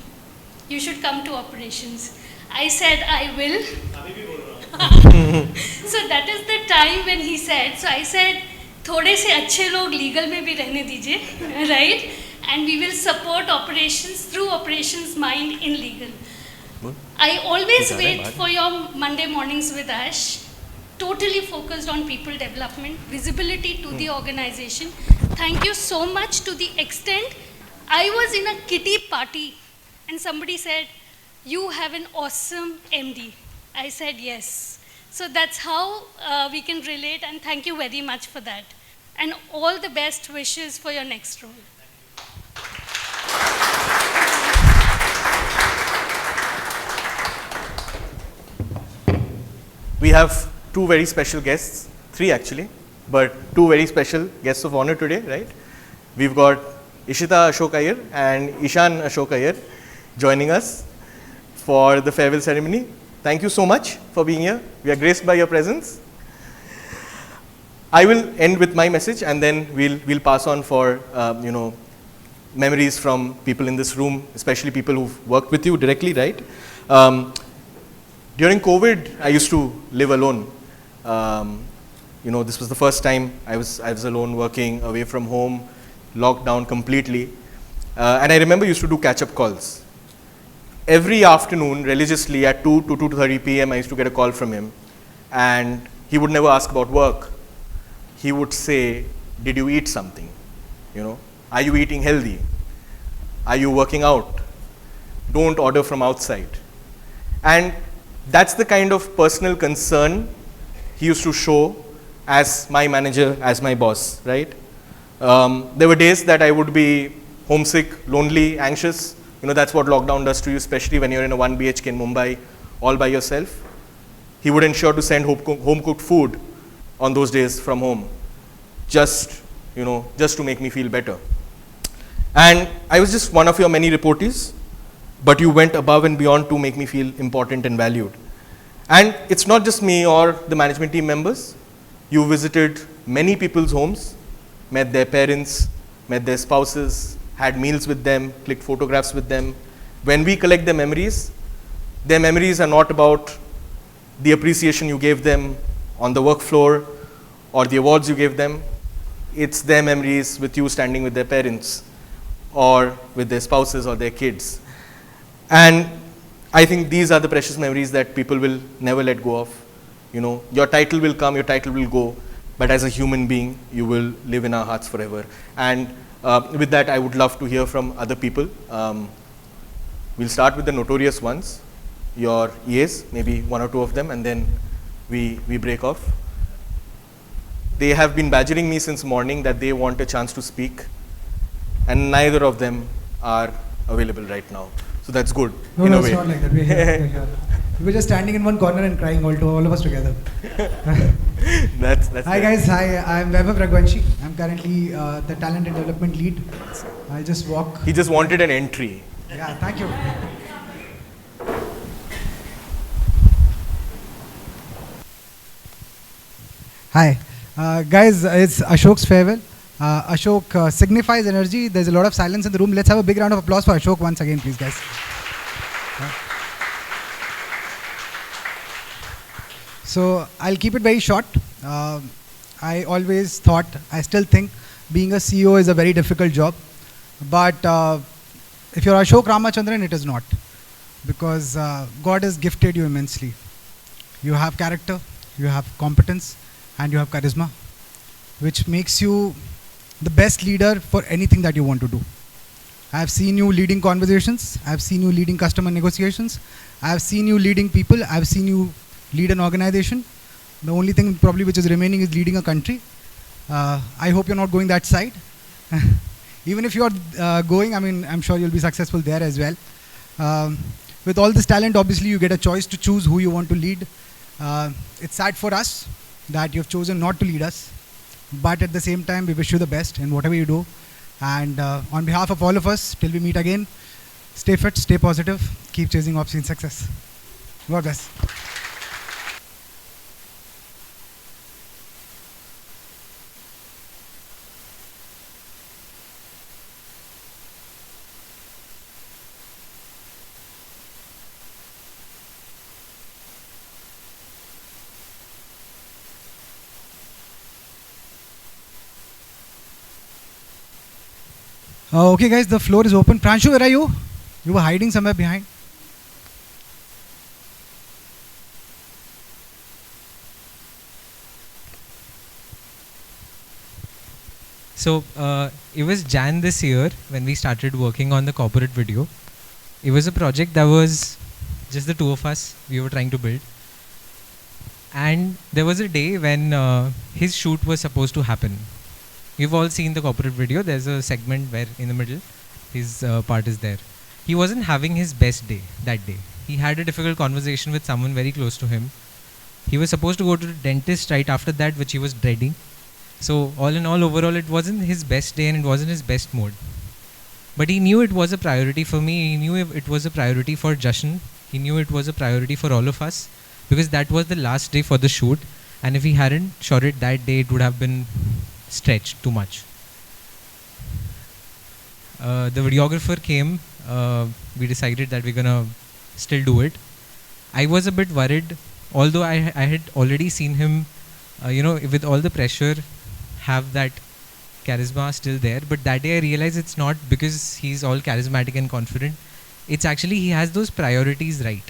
You should come to operations. I said, I will. So that is the time when he said, so I said, थोड़े से अच्छे लोग legal में भी रहने दीजिए, right? And we will support operations through operations mind in legal. I always wait for your Monday mornings with Ash, totally focused on people development, visibility to the organization. Thank you so much, to the extent I was in a kitty party and somebody said, you have an awesome MD. I said yes. So that's how we can relate, and thank you very much for that. And all the best wishes for your next role. We have 2 very special guests, 3 actually, but 2 very special guests of honor today, right? We've got Ishita Ashok Iyer and Ishan Ashok Iyer joining us for the farewell ceremony. Thank you so much for being here. We are graced by your presence. I will end with my message, and then we'll pass on for memories from people in this room, especially people who've worked with you directly, right? During COVID, I used to live alone. This was the first time I was alone, working away from home, locked down completely. And I remember used to do catch-up calls. Every afternoon, religiously at 2 to 2:30 p.m., I used to get a call from him. And he would never ask about work. He would say, did you eat something? You know, are you eating healthy? Are you working out? Don't order from outside. And that's the kind of personal concern he used to show as my manager, as my boss, right? There were days that I would be homesick, lonely, anxious. You know, that's what lockdown does to you, especially when you're in a 1 BHK in Mumbai all by yourself. He would ensure to send home-cooked food on those days from home, just to make me feel better. And I was just one of your many reportees, but you went above and beyond to make me feel important and valued. And it's not just me or the management team members. You visited many people's homes, met their parents, met their spouses, had meals with them, clicked photographs with them. When we collect their memories are not about the appreciation you gave them on the work floor or the awards you gave them. It's their memories with you standing with their parents or with their spouses or their kids. And I think these are the precious memories that people will never let go of. You know, your title will come, your title will go, but as a human being, you will live in our hearts forever. And with that, I would love to hear from other people. We'll start with the notorious ones, your EAs, maybe one or two of them, and then we break off. They have been badgering me since morning that they want a chance to speak, and neither of them are available right now. So that's good. No, it's not like that. We're here. We were just standing in one corner and crying all of us together. That's Hi guys, I'm Vaibhav Raghuvanshi. I'm currently the talent and development lead. I just walk. He just wanted an entry. Yeah, thank you. Hi, guys, it's Ashok's farewell. Ashok signifies energy. There's a lot of silence in the room. Let's have a big round of applause for Ashok once again, please, guys. So I'll keep it very short. I always thought, I still think, being a CEO is a very difficult job. But if you're Ashok Ramachandran, it is not. Because God has gifted you immensely. You have character, you have competence, and you have charisma, which makes you the best leader for anything that you want to do. I have seen you leading conversations. I have seen you leading customer negotiations. I have seen you leading people. I have seen you lead an organization. The only thing probably which is remaining is leading a country. I hope you're not going that side. Even if you're going, I mean, I'm sure you'll be successful there as well. With all this talent, obviously you get a choice to choose who you want to lead. It's sad for us that you've chosen not to lead us. But at the same time, we wish you the best in whatever you do. And on behalf of all of us, till we meet again, stay fit, stay positive, keep chasing obscene success. God bless. Okay guys, the floor is open. Pranshu, where are you? You were hiding somewhere behind. So it was Jan this year when we started working on the corporate video. It was a project that was just the two of us we were trying to build. And there was a day when his shoot was supposed to happen. You've all seen the corporate video. There's a segment where in the middle his part is there. He wasn't having his best day that day. He had a difficult conversation with someone very close to him. He was supposed to go to the dentist right after that, which he was dreading. So all in all, overall, it wasn't his best day and it wasn't his best mood. But he knew it was a priority for me. He knew it was a priority for Jashan. He knew it was a priority for all of us because that was the last day for the shoot. And if he hadn't shot it that day, it would have been stretched too much. The videographer came. We decided that we're gonna still do it. I was a bit worried, although I had already seen him, with all the pressure, have that charisma still there. But that day I realized it's not because he's all charismatic and confident. It's actually he has those priorities right.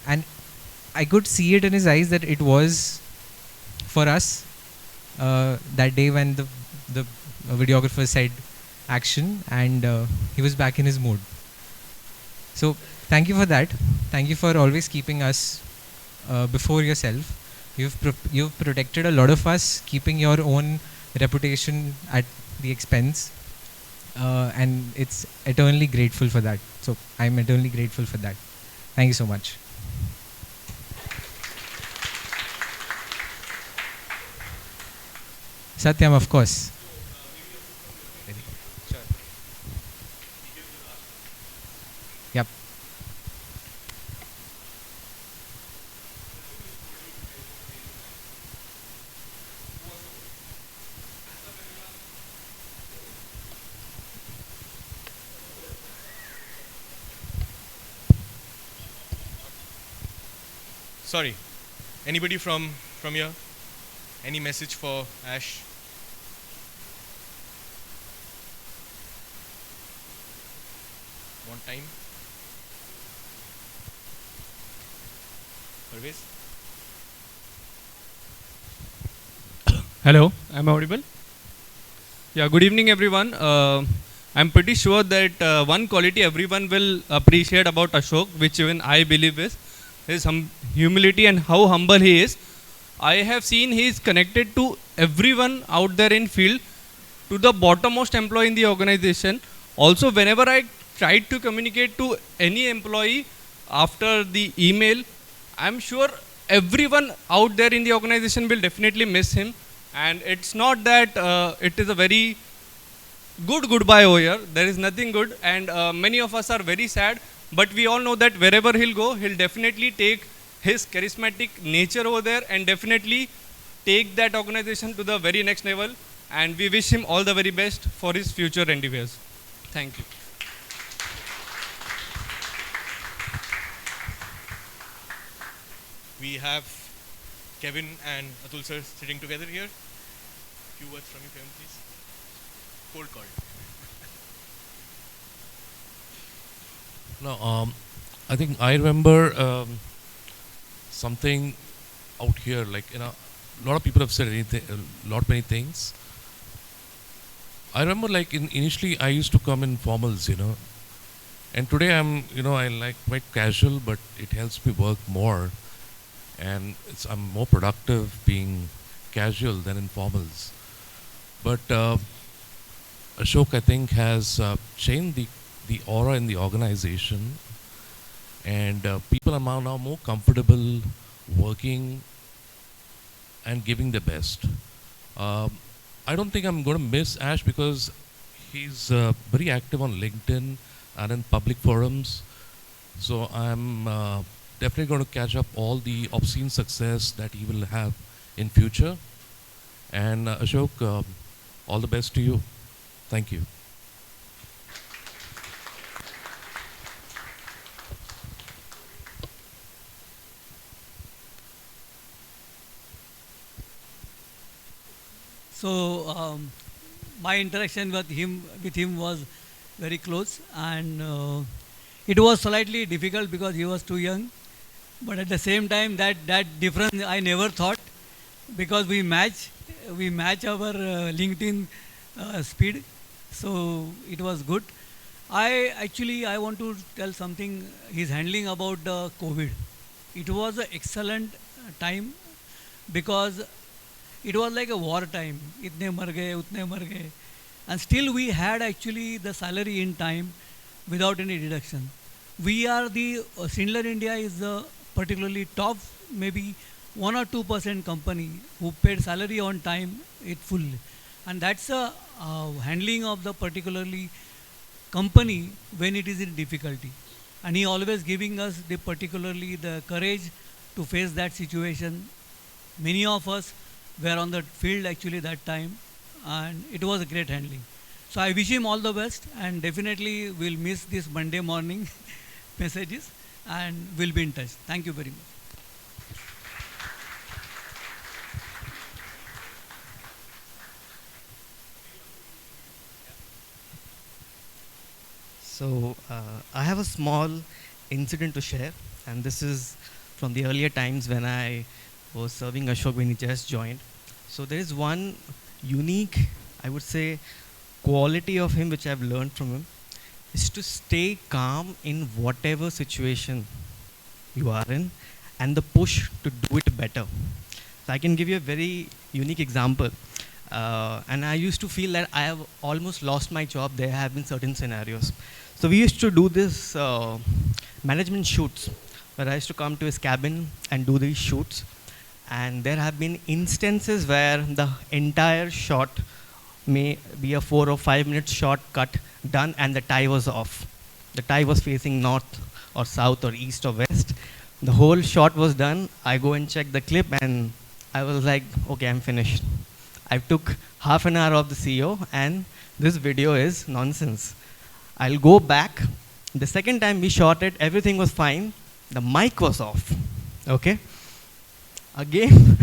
And I could see it in his eyes that it was for us that day when the videographer said action, and he was back in his mood. So thank you for that. Thank you for always keeping us before yourself. You've protected a lot of us, keeping your own reputation at the expense, and it's eternally grateful for that. So I'm eternally grateful for that. Thank you so much. Satyam, of course. Yep. Sorry, anybody from here? Any message for Ash? One time. Parvez? Hello, am I audible? Yeah, good evening everyone. I'm pretty sure that one quality everyone will appreciate about Ashok, which even I believe is his humility and how humble he is. I have seen he is connected to everyone out there in field, to the bottommost employee in the organization. Also, whenever I tried to communicate to any employee after the email, I'm sure everyone out there in the organization will definitely miss him. And it's not that it is a very good goodbye over here. There is nothing good, and many of us are very sad. But we all know that wherever he'll go, he'll definitely take his charismatic nature over there and definitely take that organization to the very next level. And we wish him all the very best for his future endeavors. Thank you. We have Kevin and Atul sir sitting together here. Few words from you, Kevin, please. Cold call. No, I think I remember something out here, like, a lot of people have said anything, many things. I remember, like, initially I used to come in formals, and today I'm, I like quite casual, but it helps me work more, and I'm more productive being casual than in formals. But Ashok, I think, has changed the aura in the organization, and people are now more comfortable working and giving their best. I don't think I'm going to miss Ash because he's very active on LinkedIn and in public forums. So I'm definitely going to catch up all the obscene success that he will have in future. And Ashok, all the best to you. Thank you. So my interaction with him was very close, and it was slightly difficult because he was too young. But at the same time, that difference I never thought, because we match our LinkedIn speed, so it was good. I want to tell something he's handling about the COVID. It was an excellent time because it was like a war time. Itne mar gaye, utne mar gaye. And still we had actually the salary in time without any deduction. We are Schindler India is the particularly top, maybe 1 or 2% company who paid salary on time it full. And that's a handling of the particularly company when it is in difficulty. And he always giving us particularly the courage to face that situation. Many of us were on the field actually that time, and it was a great handling. So I wish him all the best, and definitely we'll miss this Monday morning messages, and we'll be in touch. Thank you very much. So I have a small incident to share, and this is from the earlier times when I was serving Ashok when he just joined. So there is one unique, I would say, quality of him which I've learned from him is to stay calm in whatever situation you are in and the push to do it better. So I can give you a very unique example. And I used to feel that I have almost lost my job. There have been certain scenarios. So we used to do this management shoots where I used to come to his cabin and do these shoots. And there have been instances where the entire shot may be a 4 or 5 minute shot cut done and the tie was off. The tie was facing north or south or east or west. The whole shot was done. I go and check the clip and I was like, okay, I'm finished. I took half an hour of the CEO and this video is nonsense. I'll go back. The second time we shot it, everything was fine. The mic was off. Okay? Again.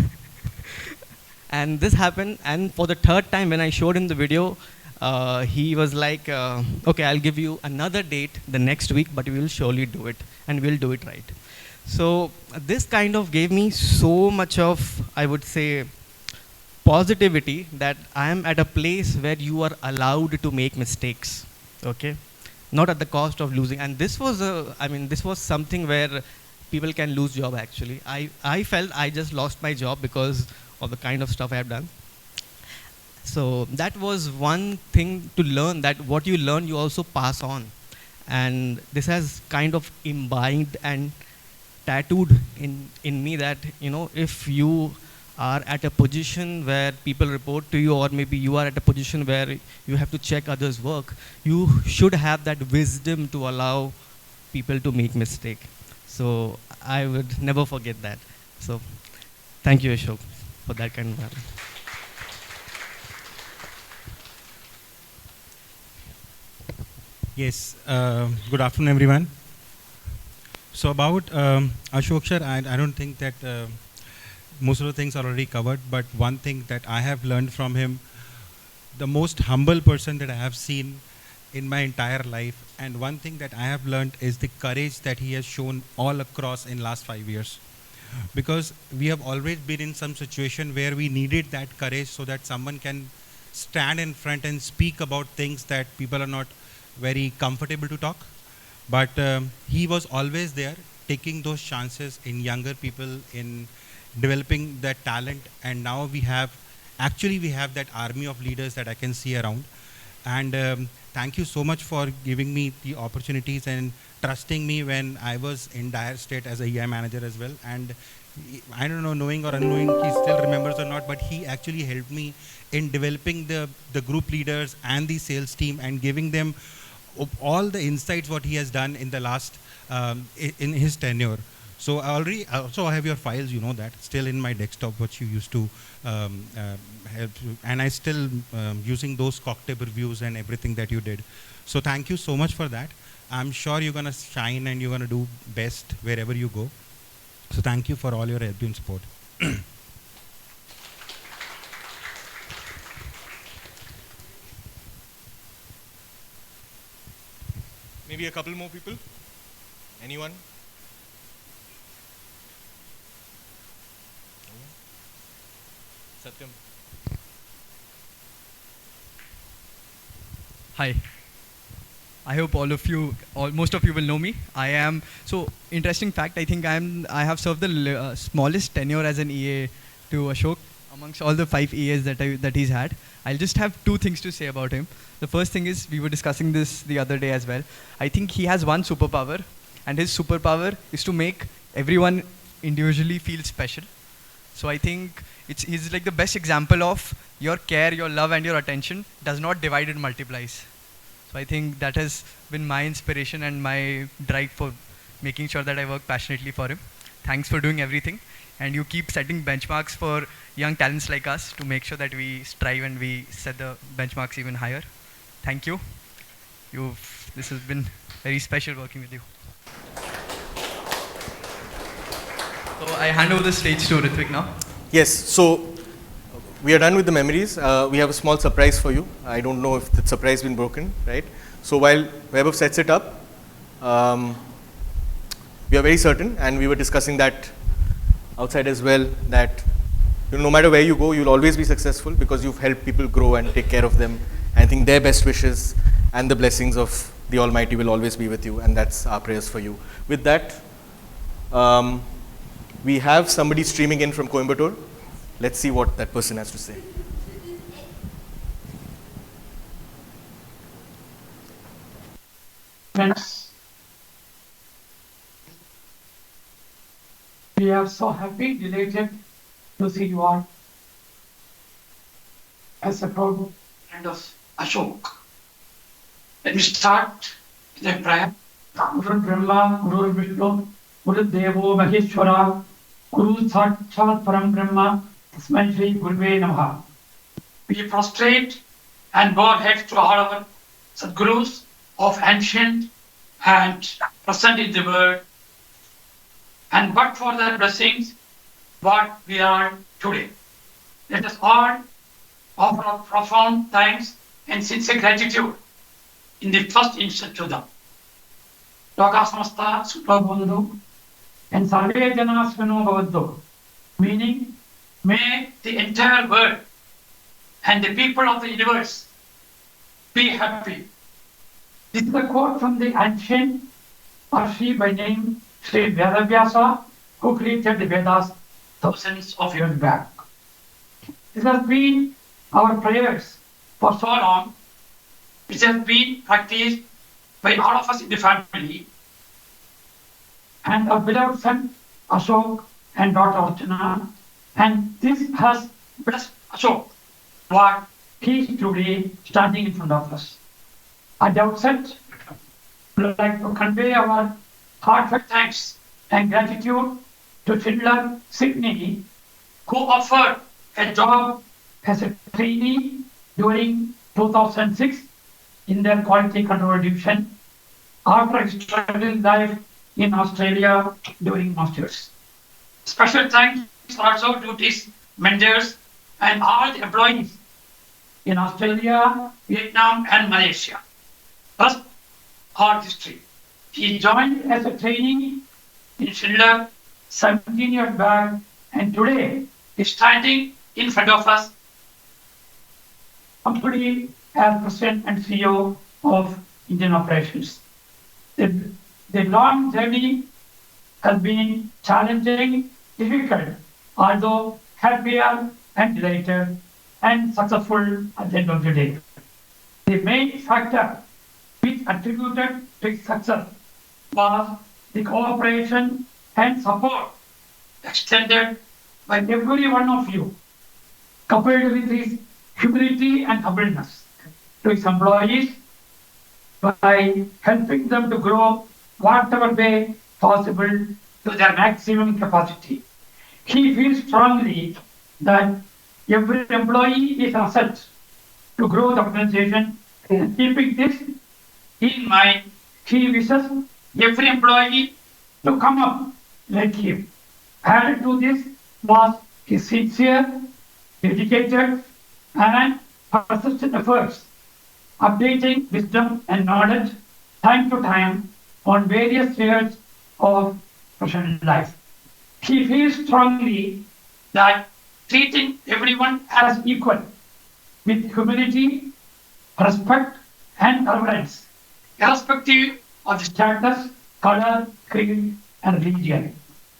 And this happened, and for the third time when I showed him the video, he was like, okay, I'll give you another date the next week, but we will surely do it, and we'll do it right. So this kind of gave me so much of, I would say, positivity that I am at a place where you are allowed to make mistakes, okay? Not at the cost of losing. And this was, this was something where people can lose job actually. I felt I just lost my job because of the kind of stuff I have done. So that was one thing to learn, that what you learn you also pass on. And this has kind of imbibed and tattooed in me that, you know, if you are at a position where people report to you, or maybe you are at a position where you have to check others' work, you should have that wisdom to allow people to make mistake. So I would never forget that. So thank you, Ashok, for that kind of value. Yes, good afternoon, everyone. So about Ashok sir, I don't think that most of the things are already covered, but one thing that I have learned from him, the most humble person that I have seen in my entire life, and one thing that I have learned is the courage that he has shown all across in last 5 years. Because we have always been in some situation where we needed that courage so that someone can stand in front and speak about things that people are not very comfortable to talk. But he was always there taking those chances in younger people, in developing that talent, and now we have that army of leaders that I can see around. And thank you so much for giving me the opportunities and trusting me when I was in dire state as a EI manager as well. And I don't know, knowing or unknowing, he still remembers or not, but he actually helped me in developing the group leaders and the sales team and giving them all the insights what he has done in the last, in his tenure. So I also have your files, you know that, still in my desktop, what you used to help, and I still using those cocktail reviews and everything that you did. So thank you so much for that. I'm sure you're gonna shine and you're gonna do best wherever you go. So thank you for all your help and support. Maybe a couple more people? Anyone? Satyam. Hi. I hope most of you will know me. I am, so interesting fact, I think I have served the smallest tenure as an EA to Ashok amongst all the 5 EAs that he's had. I'll just have 2 things to say about him. The first thing is, we were discussing this the other day as well. I think he has one superpower, and his superpower is to make everyone individually feel special. So I think he's like the best example of your care, your love, and your attention does not divide, it multiplies. So I think that has been my inspiration and my drive for making sure that I work passionately for him. Thanks for doing everything. And you keep setting benchmarks for young talents like us to make sure that we strive and we set the benchmarks even higher. Thank you. This has been very special working with you. So I hand over the stage to Ritvik now. Yes, so we are done with the memories. We have a small surprise for you. I don't know if the surprise has been broken, right? So while Vaibhav sets it up, we are very certain, and we were discussing that outside as well, that no matter where you go, you'll always be successful because you've helped people grow and take care of them. And I think their best wishes and the blessings of the Almighty will always be with you, and that's our prayers for you. With that, we have somebody streaming in from Coimbatore. Let's see what that person has to say. Friends, we are so happy, delighted to see you all. As a proud friend of Ashok, let me start with a prayer. Guru Brahma, Guru Vishnu, Guru Devo Maheshwara, Guru Sakshat Param Brahma, Tasmai Shri Guruve Namaha. We prostrate and bow heads to all our Sadgurus of ancient and present in the world, and but for their blessings, what we are today. Let us all offer our profound thanks and sincere gratitude in the first instant to them. Loka samasta suprabodhu and sarve jana sveno bhavaddu, meaning may the entire world and the people of the universe be happy. This is a quote from the ancient Parsi by name Sri Vedavyasa, who created the Vedas thousands of years back. This has been our prayers for so long, which has been practiced by all of us in the family, and our beloved son Ashok and daughter Archana, and this has blessed Ashok, what he is today standing in front of us. At the outset, we would like to convey our heartfelt thanks and gratitude to Schindler, Sydney, who offered a job as a trainee during 2006 in their quality control division after a struggling life in Australia during masters. Special thanks also to his mentors and all the employees in Australia, Vietnam, and Malaysia. First, our history. He joined as a trainee in Schindler 17 years back, and today is standing in front of us, company as President and CEO of Indian Operations. The long journey has been challenging, difficult, although happier and delighted and successful at the end of the day. The main factor which attributed to its success was the cooperation and support extended by every one of you, coupled with his humility and humbleness to his employees by helping them to grow whatever way possible to their maximum capacity. He feels strongly that every employee is an asset to grow the organization, and keeping this in mind, he wishes every employee to come up like him. Added to this was his sincere, dedicated, and persistent efforts, updating wisdom and knowledge time to time on various spheres of professional life. He feels strongly that treating everyone as equal with humility, respect, and reverence, irrespective of the status, color, creed, and religion.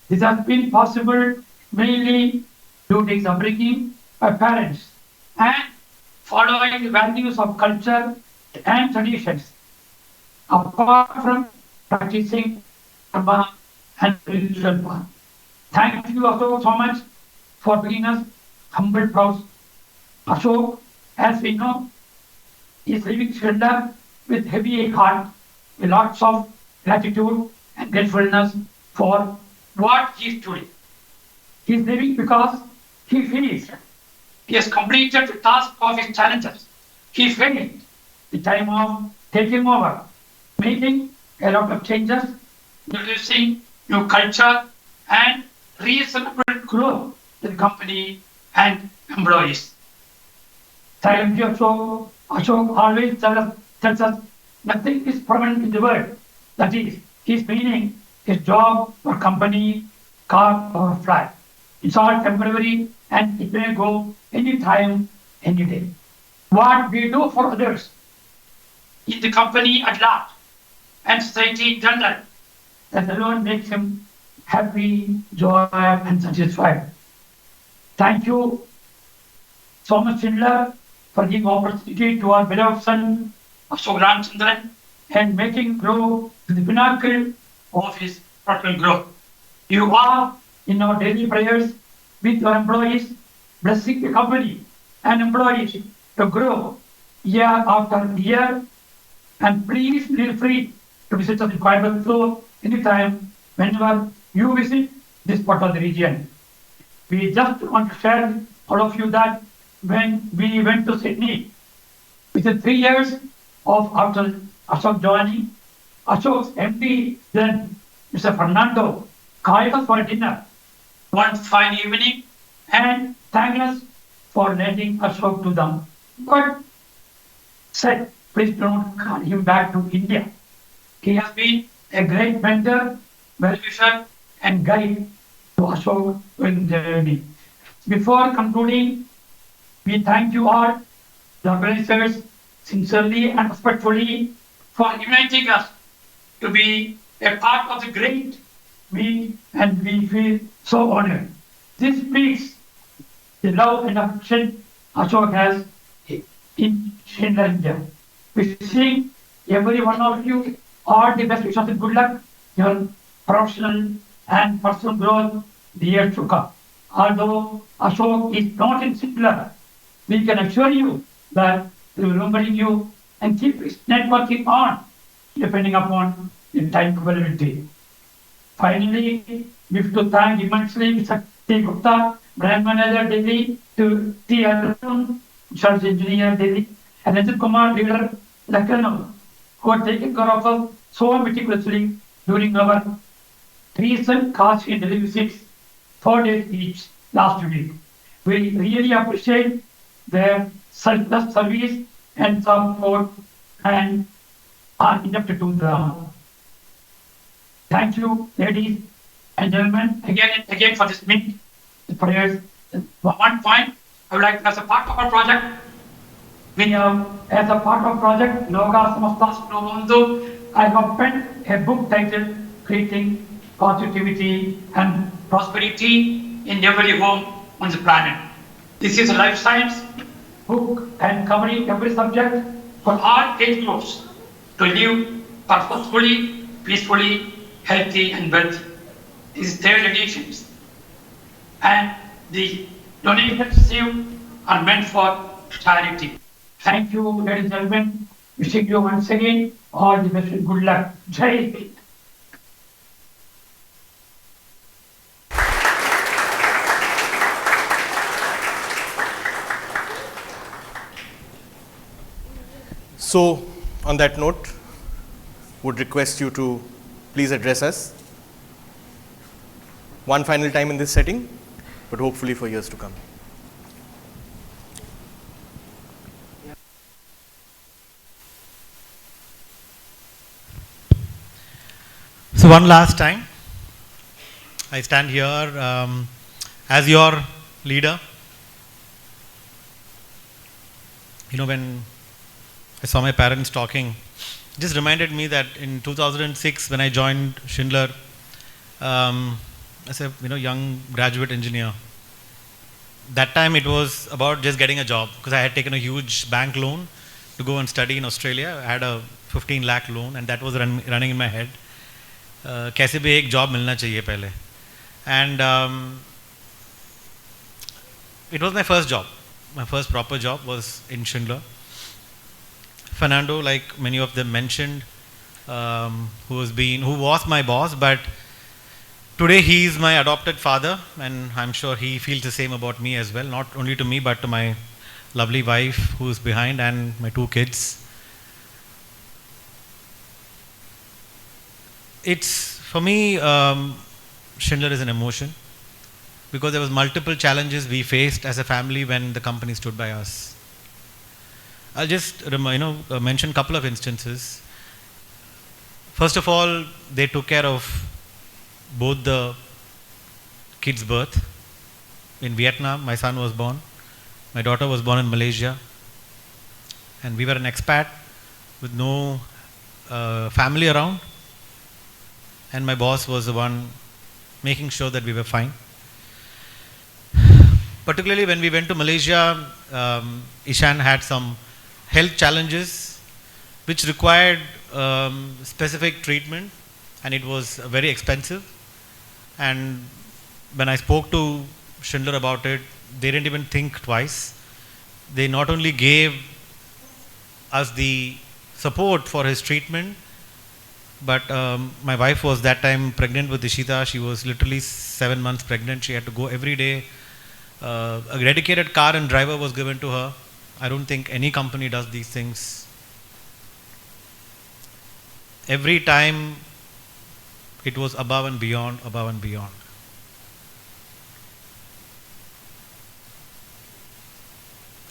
This has been possible mainly due to his upbringing by parents and following the values of culture and traditions, apart from practicing dharma and spiritual path. Thank you also so much for bringing us humble proud. Ashok, as we know, is leaving Schindler with heavy heart, with lots of gratitude and gratefulness for what he is today. He is leaving because he feels he has completed the task of his challenges. He felt the time of taking over, making a lot of changes, introducing new culture and reasonable growth to the company and employees. Thank you, Ashok. Ashok always tells us nothing is permanent in the world. That is, his meaning, his job or company, car or flat. It's all temporary and it may go anytime, any day. What we do for others in the company at large and society in general, that alone makes him happy, joy, and satisfied. Thank you so much, Schindler, for giving opportunity to our beloved son, Ashok Ramchandran, and making grow to the pinnacle of his personal growth. You are in our daily prayers with your employees, blessing the company and employees to grow year after year. And please feel free to visit us in Coimbatore anytime, whenever you visit this part of the region. We just want to share with all of you that when we went to Sydney, within 3 years of after Ashok joining, Ashok's MD then, Mr. Fernando, called us for a dinner one fine evening and thanked us for letting Ashok to them. But said, please don't call him back to India. He has been a great mentor, well-wisher, and guide to Ashok in the journey. Before concluding, we thank you all, the organizers, sincerely and respectfully for inviting us to be a part of the great meet, and we feel so honored. This speaks the love and affection Ashok has in Schindler India. Wishing every one of you all the best wishes and good luck in your professional and personal growth the years to come. Although Ashok is not in Schindler, we can assure you that we will remembering you and keep networking on, depending upon the time availability. Finally, we have to thank immensely Mr. T. Gupta, brand manager Delhi, to T. Arun, charge engineer Delhi, and Ajit Kumar, leader Lucknow, who are taking care of us so meticulously during our recent Kashi and Delhi visits, 4 days each last week. We really appreciate their selfless service and support and are indebted to them. Thank you, ladies and gentlemen, again for this meet, the prayers. One point, I would like, as a part of our project, we have, as a part of project, Loga Samastas Prabandhu, I have penned a book titled Creating Positivity and Prosperity in Every Home on the Planet. This is a life science book and covering every subject for all age groups to live purposefully, peacefully, healthy and wealthy. This is third edition. And the donations received are meant for charity. Thank you, ladies and gentlemen. Wishing you once again all the best and good luck. Jai Hind. So, on that note, would request you to please address us one final time in this setting, but hopefully for years to come. So one last time, I stand here as your leader. You know, when I saw my parents talking, it just reminded me that in 2006, when I joined Schindler as a young graduate engineer, that time it was about just getting a job, because I had taken a huge bank loan to go and study in Australia. I had a 15 lakh loan, and that was running in my head. कैसे भी एक job मिलना चाहिए पहले, and it was my first job. My first proper job was in Schindler. Fernando, like many of them mentioned, who was my boss, but today he is my adopted father, and I'm sure he feels the same about me as well, not only to me but to my lovely wife who is behind and my 2 kids. It's, for me, Schindler is an emotion, because there was multiple challenges we faced as a family when the company stood by us. I'll just mention a couple of instances. First of all, they took care of both the kids' birth. In Vietnam, my son was born. My daughter was born in Malaysia. And we were an expat with no family around. And my boss was the one making sure that we were fine. Particularly when we went to Malaysia, Ishan had some health challenges which required specific treatment, and it was very expensive. And when I spoke to Schindler about it, they didn't even think twice. They not only gave us the support for his treatment, but my wife was that time pregnant with Ishita. She was literally 7 months pregnant. She had to go every day. A dedicated car and driver was given to her. I don't think any company does these things. Every time it was above and beyond, above and beyond.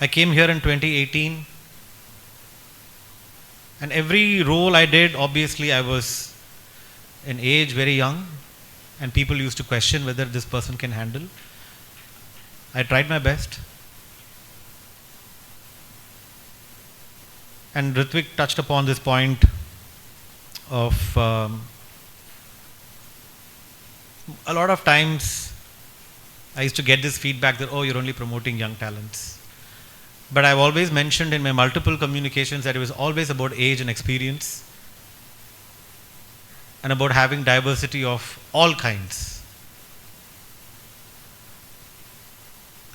I came here in 2018, and every role I did, obviously I was in age very young, and people used to question whether this person can handle. I tried my best. And Ritvik touched upon this point of a lot of times I used to get this feedback that, oh, you're only promoting young talents. But I've always mentioned in my multiple communications that it was always about age and experience and about having diversity of all kinds.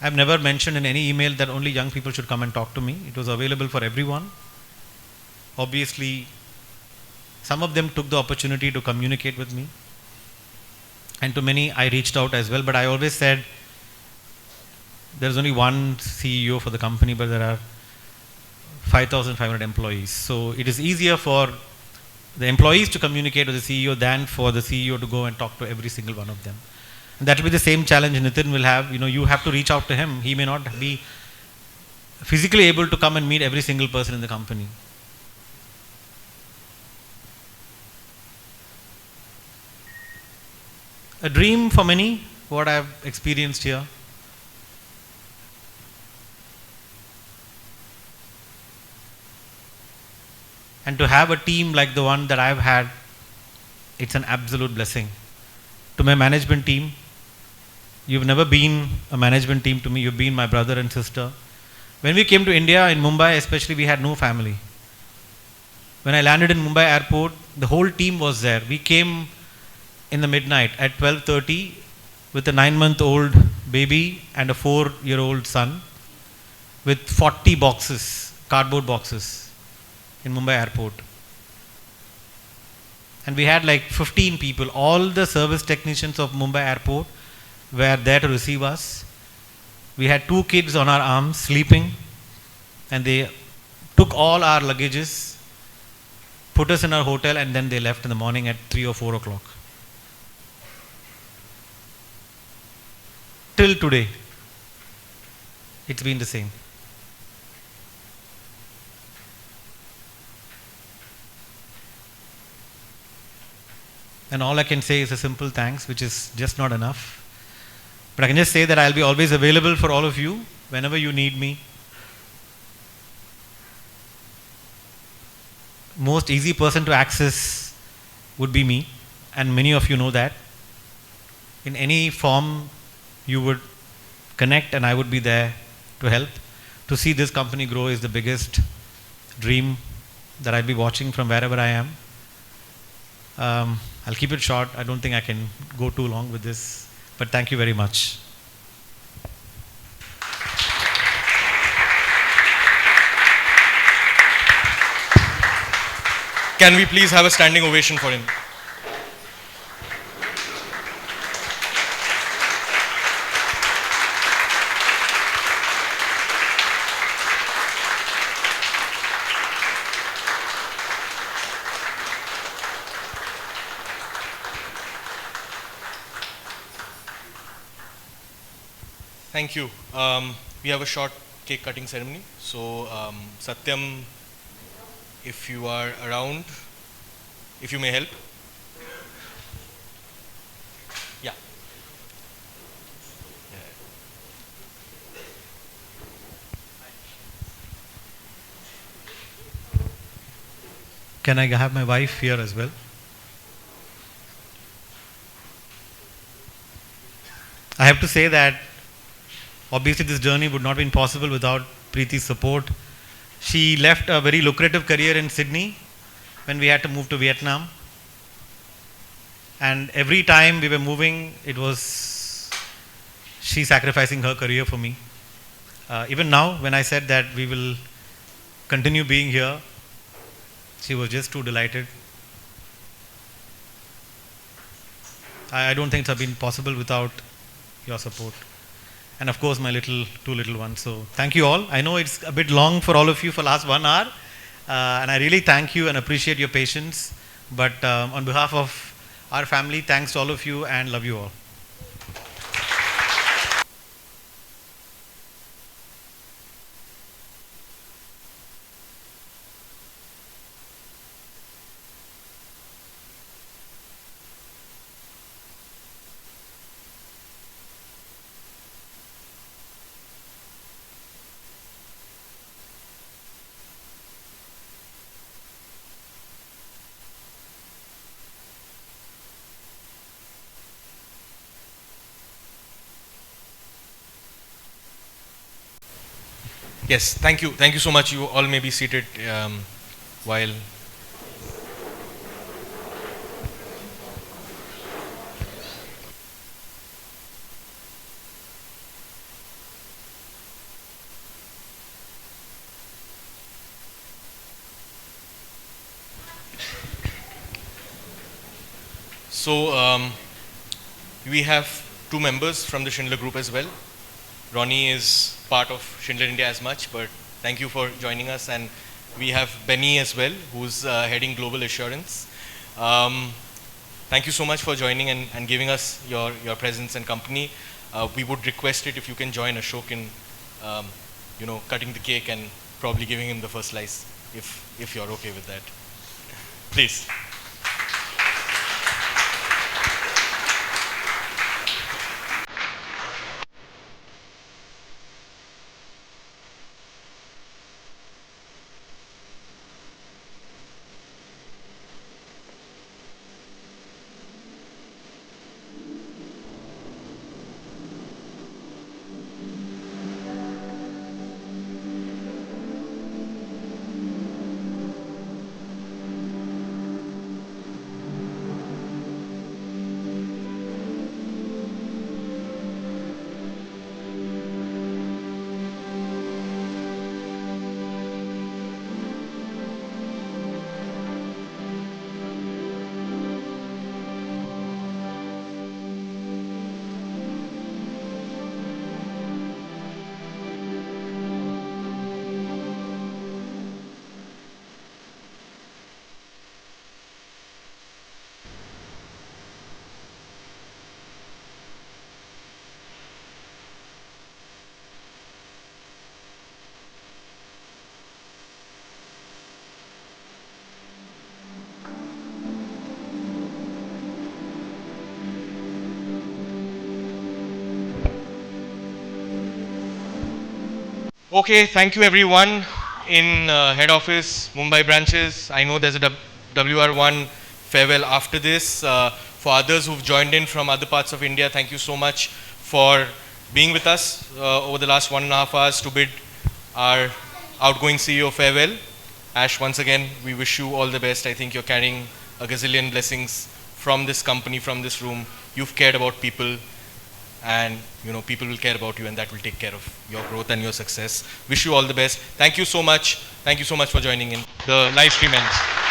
I've never mentioned in any email that only young people should come and talk to me. It was available for everyone. Obviously, some of them took the opportunity to communicate with me, and to many I reached out as well, but I always said there's only one CEO for the company, but there are 5,500 employees. So it is easier for the employees to communicate with the CEO than for the CEO to go and talk to every single one of them. And that will be the same challenge Nitin will have. You have to reach out to him. He may not be physically able to come and meet every single person in the company. A dream for many, what I've experienced here. And to have a team like the one that I've had, it's an absolute blessing. To my management team, you've never been a management team to me, you've been my brother and sister. When we came to India, in Mumbai especially, we had no family. When I landed in Mumbai airport, the whole team was there. We came in the midnight at 12:30 with a 9-month-old baby and a 4-year-old son with 40 boxes, cardboard boxes in Mumbai airport. And we had like 15 people. All the service technicians of Mumbai airport were there to receive us. We had 2 kids on our arms sleeping, and they took all our luggages, put us in our hotel, and then they left in the morning at 3 or 4 o'clock. Till today, it's been the same. And all I can say is a simple thanks, which is just not enough. But I can just say that I'll be always available for all of you whenever you need me. Most easy person to access would be me, and many of you know that. In any form you would connect, and I would be there to help. To see this company grow is the biggest dream that I'll be watching from wherever I am. I'll keep it short. I don't think I can go too long with this, but thank you very much. Can we please have a standing ovation for him? Thank you. We have a short cake cutting ceremony. So So Satyam, if you are around, if you may help. Yeah. Can I have my wife here as well? I have to say that obviously this journey would not have been possible without Preeti's support. She left a very lucrative career in Sydney when we had to move to Vietnam. And every time we were moving, it was she sacrificing her career for me. Even now, when I said that we will continue being here, she was just too delighted. I don't think it would have been possible without your support. And of course, my two little ones. So thank you all. I know it's a bit long for all of you for last 1 hour. And I really thank you and appreciate your patience. But on behalf of our family, thanks to all of you and love you all. Yes, thank you. Thank you so much. You all may be seated while. So we have 2 members from the Schindler group as well. Ronnie is part of Schindler India as much, but thank you for joining us. And we have Benny as well, who's heading Global Assurance. Thank you so much for joining and giving us your presence and company. We would request it if you can join Ashok in, cutting the cake and probably giving him the first slice, if you're okay with that. Please. Okay, thank you everyone in head office, Mumbai branches. I know there's a WR1 farewell after this. For others who've joined in from other parts of India, thank you so much for being with us over the last 1.5 hours to bid our outgoing CEO farewell. Ash, once again, we wish you all the best. I think you're carrying a gazillion blessings from this company, from this room. You've cared about people, and people will care about you, and that will take care of your growth and your success. Wish you all the best. Thank you so much. Thank you so much for joining in. The live stream ends.